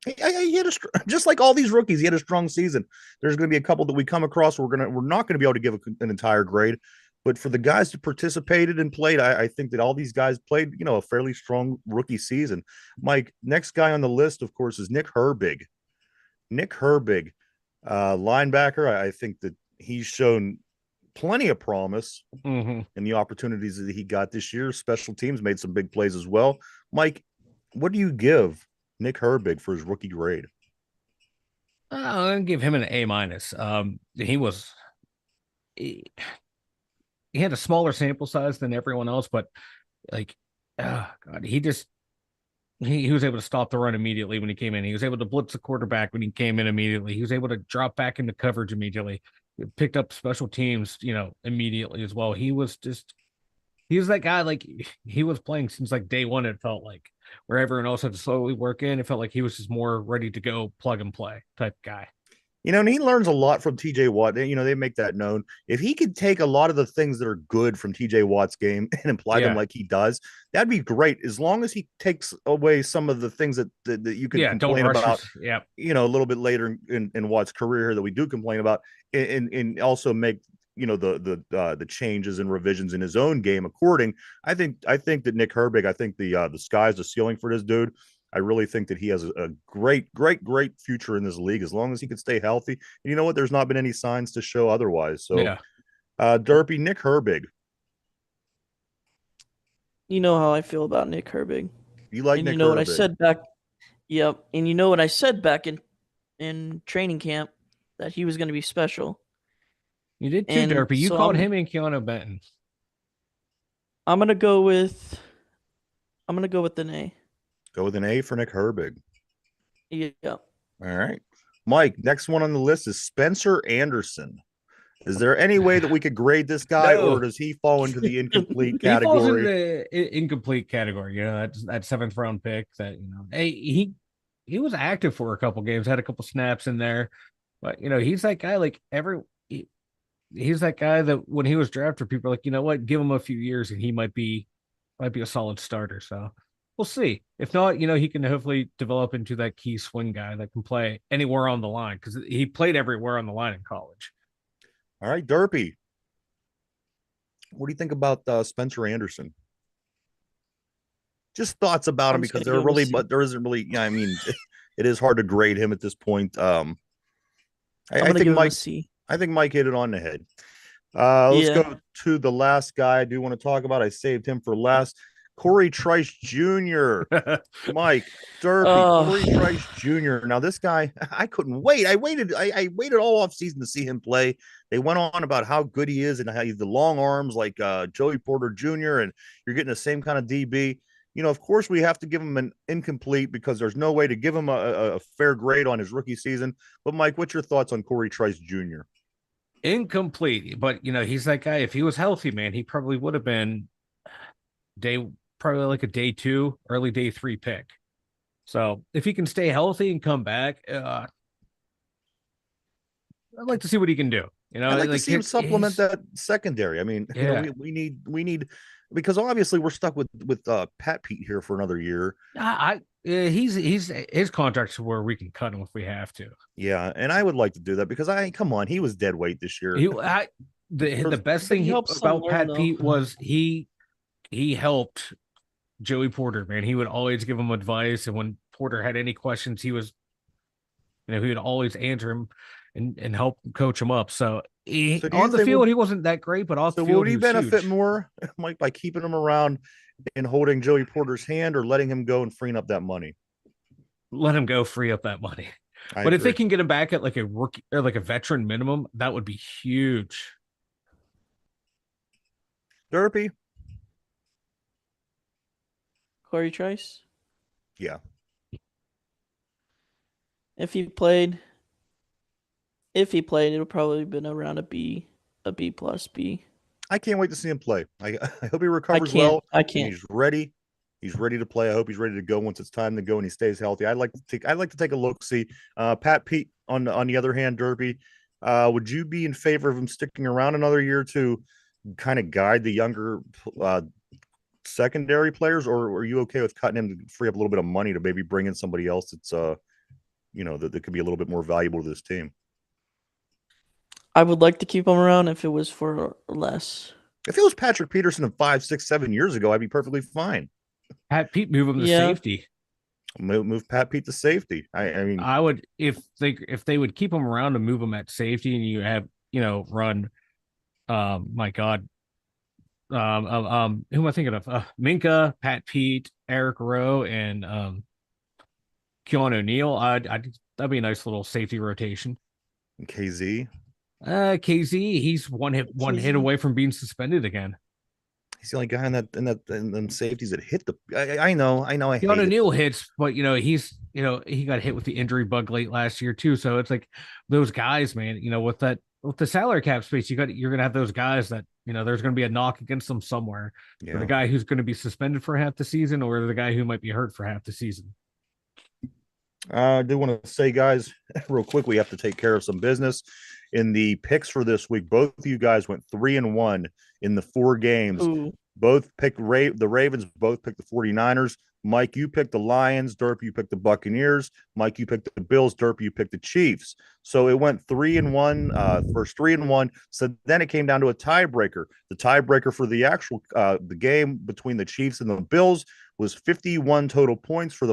He had just like all these rookies. He had a strong season. There's going to be a couple that we come across. We're not going to be able to give an entire grade, but for the guys that participated and played, I think that all these guys played, a fairly strong rookie season. Mike, next guy on the list, of course, is Nick Herbig. Nick Herbig, linebacker. I think that he's shown plenty of promise in the opportunities that he got this year. Special teams made some big plays as well. Mike, what do you give Nick Herbig for his rookie grade? I'm gonna give him an A minus. He had a smaller sample size than everyone else, but like, God, he was able to stop the run immediately when he came in. He was able to blitz the quarterback when he came in immediately. He was able to drop back into coverage immediately. He picked up special teams, immediately as well. He was that guy. Like he was playing since like day one. It felt like where everyone else had to slowly work in. It felt like he was just more ready to go plug and play type guy. And he learns a lot from TJ Watt. They make that known. If he could take a lot of the things that are good from TJ Watt's game and apply them like he does, that'd be great. As long as he takes away some of the things that you can complain about, a little bit later in Watt's career here that we do complain about, and also make the changes and revisions in his own game according. I think that Nick Herbig, I think the sky's the ceiling for this dude. I really think that he has a great future in this league as long as he can stay healthy. And you know what? There's not been any signs to show otherwise. So, Derpy, Nick Herbig. You know how I feel about Nick Herbig. You like Nick Herbig. What I said back. Yep. And you know what I said back in training camp, that he was going to be special. You did too, Derpy. You called him and Keanu Benton. I'm going to go with an A. Go with an A for Nick Herbig. Yeah. All right. Mike, next one on the list is Spencer Anderson. Is there any way that we could grade this guy, or does he fall into the incomplete category? He falls into the incomplete category. That 7th round pick that, he was active for a couple games, had a couple snaps in there, but he's that guy he's that guy that when he was drafted, people are like, you know what, give him a few years and he might be a solid starter. So we'll see. If not, he can hopefully develop into that key swing guy that can play anywhere on the line, because he played everywhere on the line in college. All right, Derpy. What do you think about Spencer Anderson? Just thoughts about him, because there isn't really. Yeah, I mean, it is hard to grade him at this point. I think Mike hit it on the head. Let's go to the last guy I do want to talk about. I saved him for last. Corey Trice Jr. Mike, Derpy, Corey Trice Jr. Now, this guy, I couldn't wait. I waited all off season to see him play. They went on about how good he is and how he's the long arms like Joey Porter Jr. and you're getting the same kind of DB. Of course, we have to give him an incomplete because there's no way to give him a fair grade on his rookie season. But Mike, what's your thoughts on Corey Trice Jr.? Incomplete, but he's that guy. If he was healthy, man, he probably would have been probably like a day 2, early day 3 pick. So if he can stay healthy and come back, I'd like to see what he can do. I'd like to see him supplement that secondary. I mean, we need because obviously we're stuck with Pat Pete here for another year. His contract's where we can cut him if we have to. Yeah, and I would like to do that because come on, he was dead weight this year. The best thing about Pat Pete was he helped Joey Porter, man. He would always give him advice, and when Porter had any questions, he was, he would always answer him and help coach him up. So on the field, he wasn't that great, but off the field, would he benefit more, Mike, by keeping him around and holding Joey Porter's hand, or letting him go and freeing up that money? Let him go, free up that money. But if they can get him back at like a rookie or like a veteran minimum, that would be huge. Derpy. Corey Trice. Yeah. If he played, it would probably have been around a B plus B. I can't wait to see him play. I hope he I recovers can't. well I and can't. he's ready. He's ready to play. I hope he's ready to go once it's time to go and he stays healthy. I'd like to take a look. See, Pat Pete on the other hand, Derby. Would you be in favor of him sticking around another year to kind of guide the younger secondary players, or are you okay with cutting him to free up a little bit of money to maybe bring in somebody else that's that could be a little bit more valuable to this team? I would like to keep him around if it was for less. If it was Patrick Peterson of 5, 6, 7 years ago, I'd be perfectly fine. Pat Pete, move him to Yeah. safety. Move Pat Pete to safety. I mean, I would if they would keep him around and move him at safety, and you have run, my God, who am I thinking of? Minka, Pat Pete, Eric Rowe, and Keon O'Neal. That'd be a nice little safety rotation. KZ. KZ, he's one hit away from being suspended again. He's the only guy in them safeties that hit the. I know. I hate O'Neal hits, but he's he got hit with the injury bug late last year too. So it's like those guys, man. With the salary cap space, you're gonna have those guys that there's gonna be a knock against them somewhere. Yeah. For the guy who's going to be suspended for half the season, or the guy who might be hurt for half the season. I do want to say, guys, real quick, we have to take care of some business. In the picks for this week, both of you guys went 3-1 in the 4 games. Ooh. Both picked the Ravens, both picked the 49ers. Mike, you picked the Lions. Derp, you picked the Buccaneers. Mike, you picked the Bills. Derp, you picked the Chiefs. So it went 3-1, first 3-1. So then it came down to a tiebreaker. The tiebreaker for the actual the game between the Chiefs and the Bills was 51 total points for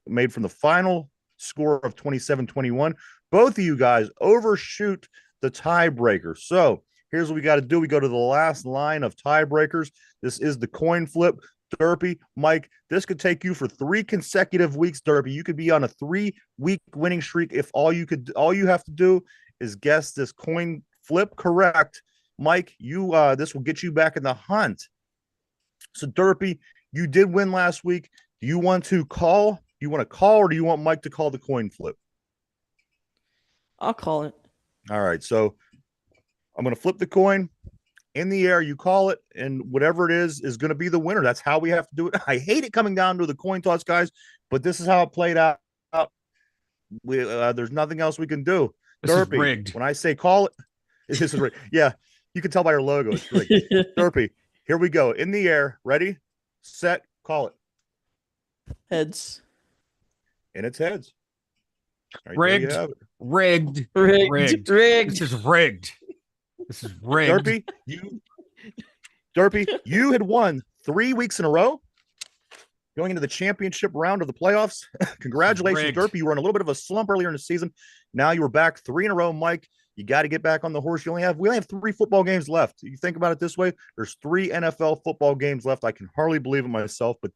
made from the final score of 27-21. Both of you guys overshoot the tiebreaker. So here's what we got to do. We go to the last line of tiebreakers. This is the coin flip. Derpy, Mike, this could take you for 3 consecutive weeks. Derpy, you could be on a 3-week winning streak if all you have to do is guess this coin flip correct. Mike, this will get you back in the hunt. So Derpy, you did win last week. Do you want to call? Do you want to call, or do you want Mike to call the coin flip? I'll call it. All right, so I'm going to flip the coin in the air. You call it, and whatever it is going to be the winner. That's how we have to do it. I hate it coming down to the coin toss, guys, but this is how it played out. There's nothing else we can do. This Derpy, is rigged. when I say call it, this is rigged. Yeah, you can tell by your logo. It's rigged. Derpy, here we go. In the air. Ready, set, call it. Heads. And it's heads. Right, rigged. Rigged. This is rigged. This is rigged. Derpy, you had won 3 weeks in a row going into the championship round of the playoffs. Congratulations, Derpy. You were in a little bit of a slump earlier in the season. Now you were back 3 in a row. Mike, you got to get back on the horse. We only have 3 football games left. You think about it this way, there's 3 NFL football games left. I can hardly believe it myself, but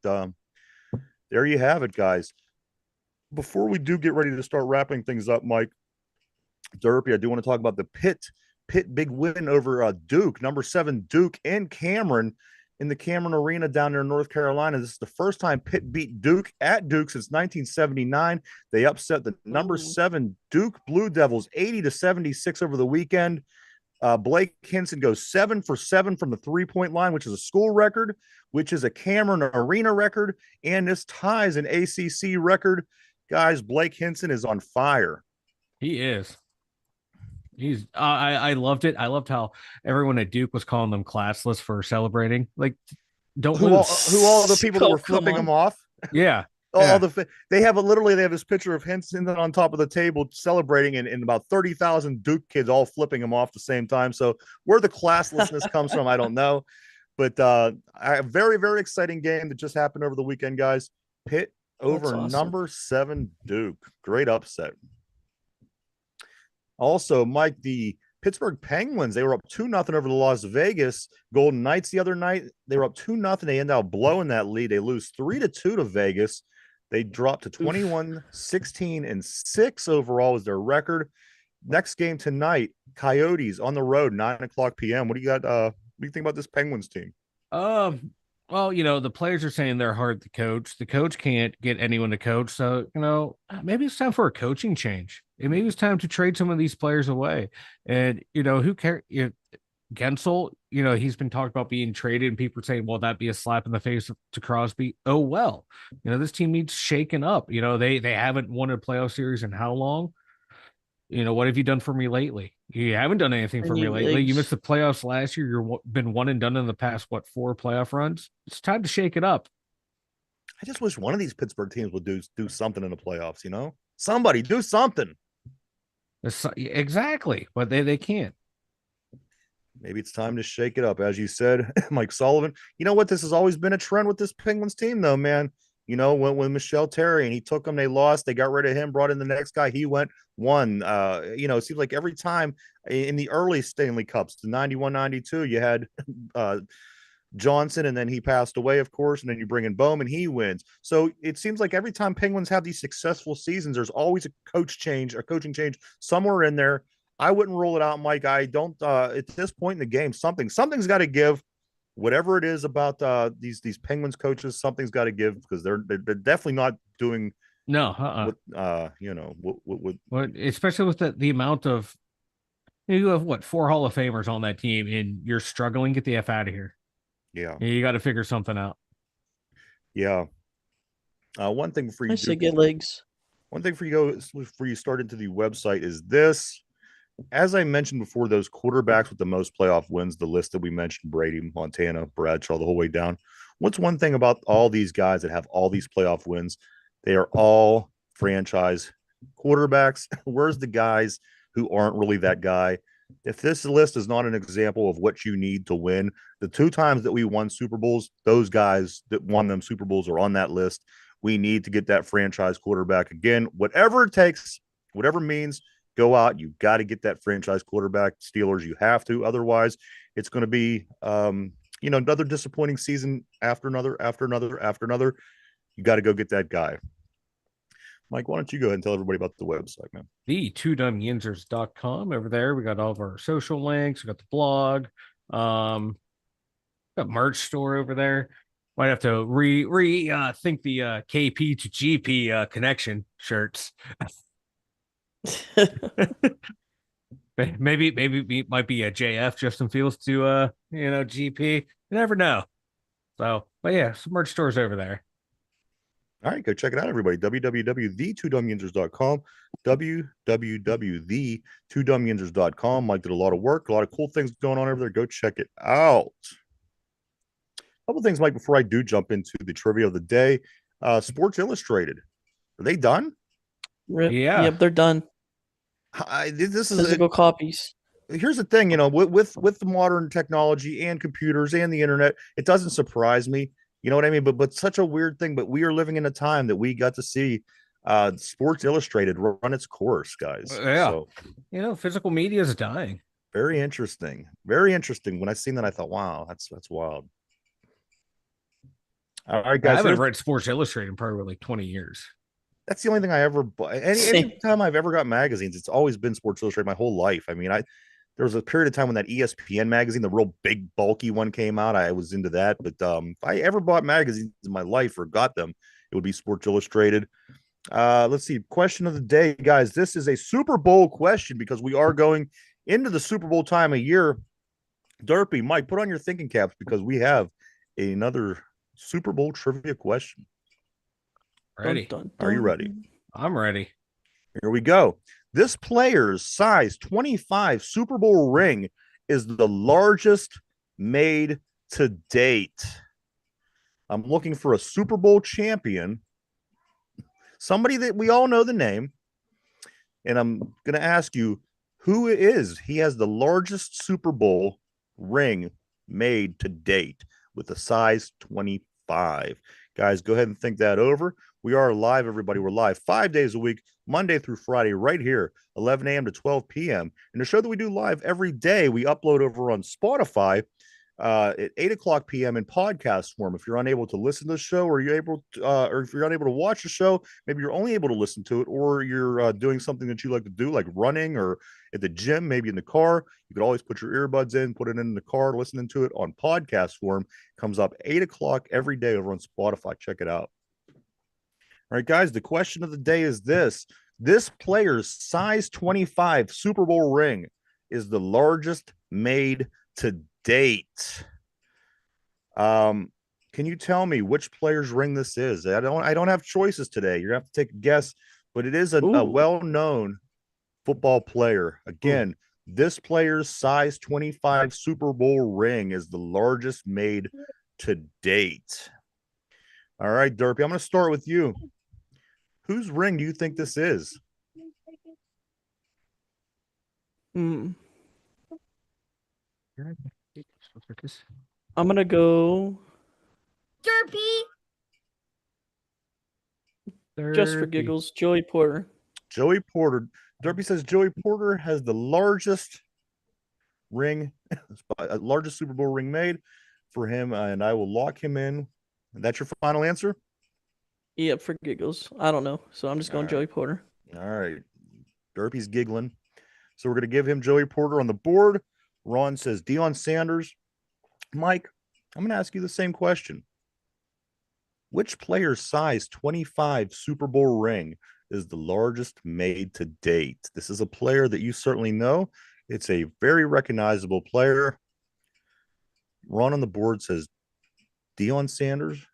there you have it, guys. Before we do get ready to start wrapping things up, Mike, Derpy, I do want to talk about the Pitt big win over Duke, number 7 Duke in Cameron, in the Cameron Arena down there in North Carolina. This is the first time Pitt beat Duke at Duke since 1979. They upset the number 7 Duke Blue Devils 80-76 over the weekend. Blake Hinson goes 7 for 7 from the 3-point line, which is a school record, which is a Cameron Arena record, and this ties an ACC record. Guys, Blake Hinson is on fire. He is. He's I loved it. I loved how everyone at Duke was calling them classless for celebrating. Like, don't who all the people that were flipping them off? Yeah. They have this picture of Hinson on top of the table celebrating, and about 30,000 Duke kids all flipping him off at the same time. So where the classlessness comes from, I don't know. But a very, very exciting game that just happened over the weekend, guys. Pitt over number 7 Duke. Great upset. Also, Mike, the Pittsburgh Penguins, they were up 2-0 over the Las Vegas Golden Knights the other night. They were up 2-0. They end up blowing that lead. They lose 3-2 to Vegas. They dropped to 21-16-6 overall was their record. Next game tonight, Coyotes on the road, 9:00 p.m. What do you got? What do you think about this Penguins team? I Well, the players are saying they're hard to coach. The coach can't get anyone to coach. So, maybe it's time for a coaching change. And maybe it's time to trade some of these players away. And, who cares? Gensel, he's been talked about being traded, and people are saying, well, that'd be a slap in the face to Crosby. Oh, well, this team needs shaken up. They haven't won a playoff series in how long? What have you done for me lately? You haven't done anything for me lately. You missed the playoffs last year. You've been one and done in the past, 4 playoff runs? It's time to shake it up. I just wish one of these Pittsburgh teams would do something in the playoffs, Somebody do something. Exactly, but they can't. Maybe it's time to shake it up. As you said, Mike Sullivan. You know what? This has always been a trend with this Penguins team, though, man. When Michel Terry and he took them, they lost. They got rid of him, brought in the next guy. He went, won. It seems like every time in the early Stanley Cups, the 91, 92, you had Johnson, and then he passed away, of course, and then you bring in Bowman, he wins. So it seems like every time Penguins have these successful seasons, there's always a coaching change somewhere in there. I wouldn't rule it out, Mike. I don't at this point in the game, something's got to give. Whatever it is about these Penguins coaches, something's got to give, because they're definitely not doing especially with the amount of, you have 4 Hall of Famers on that team, and you're struggling. Get the F out of here. Yeah, you got to figure something out. Yeah. One thing before you get legs. One thing before you start into the website is this. As I mentioned before, those quarterbacks with the most playoff wins, the list that we mentioned, Brady, Montana, Bradshaw, the whole way down. What's one thing about all these guys that have all these playoff wins? They are all franchise quarterbacks. Where's the guys who aren't really that guy? If this list is not an example of what you need to win, the 2 times that we won Super Bowls, those guys that won them Super Bowls are on that list. We need to get that franchise quarterback again, whatever it takes, whatever means. Go out. You got to get that franchise quarterback. Steelers, you have to. Otherwise, it's going to be, another disappointing season after another. You got to go get that guy. Mike, why don't you go ahead and tell everybody about the website, man? The2dumbyinzers.com. Over there, we got all of our social links. We got the blog. Got merch store over there. Might have to think the KP to GP connection shirts. maybe it might be a JF Justin Fields to GP. You never know. So, but yeah, some merch stores over there. All right, go check it out, everybody. www.the2dumbyinzers.com. www.the2dumbyinzers.com. Mike did a lot of work, a lot of cool things going on over there. Go check it out. A couple things, Mike, before I do jump into the trivia of the day. Sports Illustrated, are they done? Yeah. Yep, they're done. This is physical copies. Here's the thing, with the modern technology and computers and the internet, it doesn't surprise me. You know what I mean? But such a weird thing. But we are living in a time that we got to see Sports Illustrated run its course, guys. Yeah. So, physical media is dying. Very interesting. Very interesting. When I seen that, I thought, wow, that's wild. All right, guys. I haven't read Sports Illustrated in probably like 20 years. That's the only thing I ever bought. Any time I've ever got magazines, it's always been Sports Illustrated my whole life. I mean, there was a period of time when that ESPN magazine, the real big, bulky one, came out. I was into that. But if I ever bought magazines in my life or got them, it would be Sports Illustrated. Let's see. Question of the day, guys. This is a Super Bowl question because we are going into the Super Bowl time of year. Derpy, Mike, put on your thinking caps because we have another Super Bowl trivia question. Ready? Dun, dun, dun. Are you ready? I'm ready. Here we go. This player's size 25 Super Bowl ring is the largest made to date. I'm looking for a Super Bowl champion, somebody that we all know the name, and I'm going to ask you who it is. He has the largest Super Bowl ring made to date with a size 25. Guys, go ahead and think that over. We are live, everybody. We're live 5 days a week, Monday through Friday, right here, 11 a.m. to 12 p.m. And to show that we do live every day, we upload over on Spotify. at 8 o'clock p.m. in podcast form. If you're unable to listen to the show, or you're able to, or if you're unable to watch the show, maybe you're only able to listen to it, or you're doing something that you like to do, like running or at the gym, maybe in the car. You could always put your earbuds in, put it in the car, listening to it on podcast form. Comes up 8 o'clock every day over on Spotify. Check it out. All right, guys, the question of the day is this. This player's size 25 Super Bowl ring is the largest made to date. Can you tell me which player's ring this is? I don't have choices today. You're gonna have to take a guess, but it is a well-known football player. Again, this player's size 25 Super Bowl ring is the largest made to date. All right, Derpy, I'm going to start with you. Whose ring do you think this is? I'm gonna go Derpy. just for giggles, Joey Porter. Joey Porter. Derpy says Joey Porter has the largest ring, largest Super Bowl ring made for him, and I will lock him in. That's your final answer? Yep, for giggles. I don't know, so I'm just going Joey Porter. All right. Derpy's giggling. So we're going to give him Joey Porter on the board. Ron says Deion Sanders. Mike, I'm going to ask you the same question. Which player's size 25 Super Bowl ring is the largest made to date? This is a player that you certainly know. It's a very recognizable player. Ron on the board says Deion Sanders.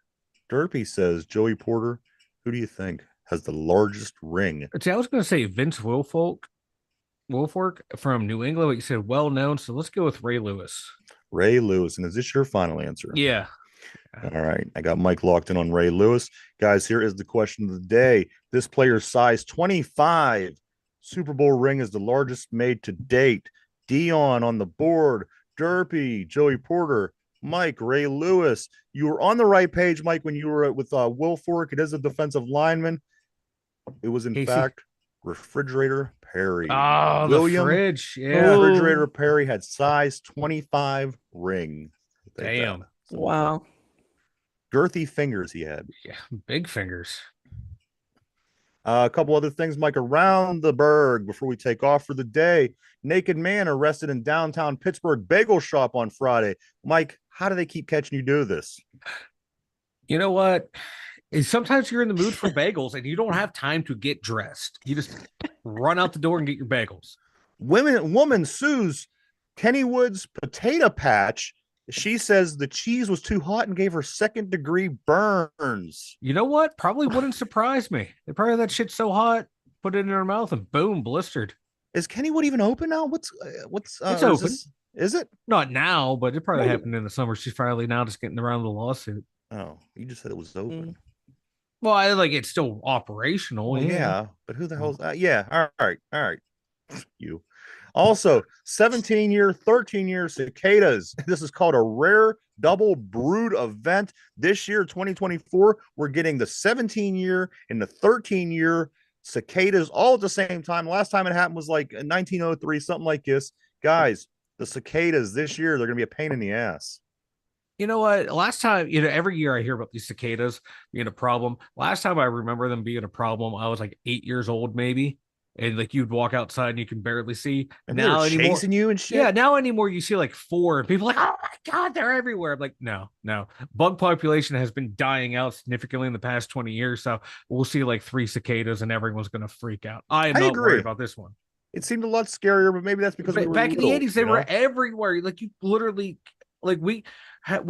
Derpy says Joey Porter. Who do you think has the largest ring? See, I was going to say Vince Wilfork from New England, but you said well known, so let's go with Ray Lewis. Ray Lewis. And is this your final answer? Yeah. All right. I got Mike locked in on Ray Lewis. Guys, here is the question of the day. This player's size 25 Super Bowl ring is the largest made to date. Deion on the board. Derpy, Joey Porter, Mike, Ray Lewis. You were on the right page, Mike, when you were with Wilfork. It is a defensive lineman. It was, in fact, Refrigerator Perry. Oh, William, the fridge. Yeah. Refrigerator Perry had size 25 ring. Damn. Wow. Girthy fingers he had. Yeah, big fingers. A couple other things, Mike, around the berg before we take off for the day. Naked man arrested in downtown Pittsburgh bagel shop on Friday. Mike, how do they keep catching you do this? You know what? Sometimes you're in the mood for bagels and you don't have time to get dressed. You just run out the door and get your bagels. Woman sues Kennywood's potato patch. She says the cheese was too hot and gave her second-degree burns. You know what? Probably wouldn't surprise me. They probably had that shit so hot, put it in her mouth, and boom, blistered. Is Kennywood even open now? What's it's open? Is it? Not now, but it probably happened in the summer. She's probably now just getting around the lawsuit. Oh, you just said it was open. Well, I like it's still operational. Well, yeah, but who the hell's that? Yeah, all right. You. Also, 17-year, 13-year cicadas. This is called a rare double brood event. This year, 2024, we're getting the 17-year and the 13-year cicadas all at the same time. Last time it happened was like 1903, something like this. Guys, the cicadas this year, they're going to be a pain in the ass. You know what? Last time, every year I hear about these cicadas being a problem. Last time I remember them being a problem, I was like 8 years old, maybe. And like you'd walk outside and you can barely see. And now anymore, chasing you and shit. Yeah, now anymore you see like 4 and people are like, oh my God, they're everywhere. I'm like, no. Bug population has been dying out significantly in the past 20 years. So we'll see like 3 cicadas and everyone's gonna freak out. I am not worried about this one. It seemed a lot scarier, but maybe that's because back in the 80s, they were everywhere. Like you literally, like we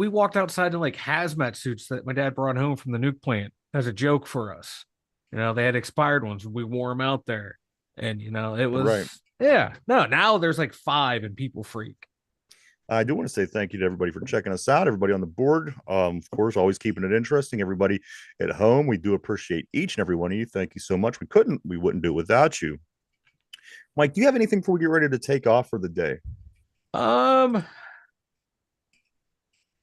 walked outside in like hazmat suits that my dad brought home from the nuke plant as a joke for us. They had expired ones. We wore them out there. And, it was, right. Yeah, no, now there's like 5 and people freak. I do want to say thank you to everybody for checking us out. Everybody on the board, of course, always keeping it interesting. Everybody at home, we do appreciate each and every one of you. Thank you so much. We wouldn't do it without you. Mike, do you have anything before we get ready to take off for the day?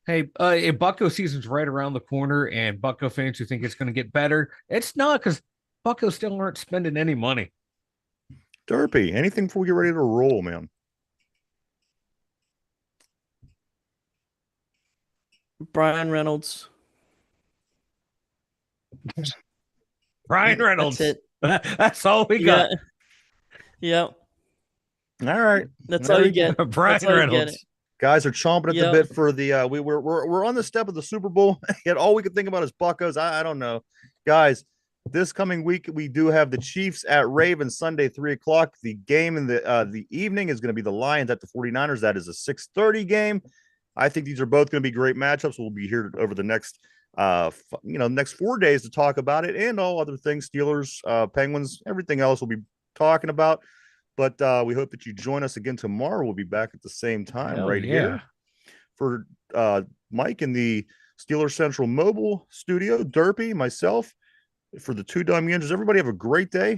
Hey, Bucko season's right around the corner, and Bucko fans who think it's going to get better, it's not, because Bucko still aren't spending any money. Derpy, anything before we get ready to roll, man? Brian Reynolds. Brian Reynolds. That's it. That's all we got. Yeah. All right. That's There all you we go. get. Brian That's all you get. Reynolds. Guys are chomping at the Yep. bit for the we're on the step of the Super Bowl. Yet all we can think about is Buccos. I don't know. Guys, this coming week we do have the Chiefs at Ravens Sunday, 3:00. The game in the evening is going to be the Lions at the 49ers. That is a 6:30 game. I think these are both going to be great matchups. We'll be here over the next next 4 days to talk about it and all other things, Steelers, Penguins, everything else we'll be talking about. But we hope that you join us again tomorrow. We'll be back at the same time here for Mike in the Steelers Central Mobile Studio, Derpy, myself, for the Two Dumb Yinzers. Everybody have a great day.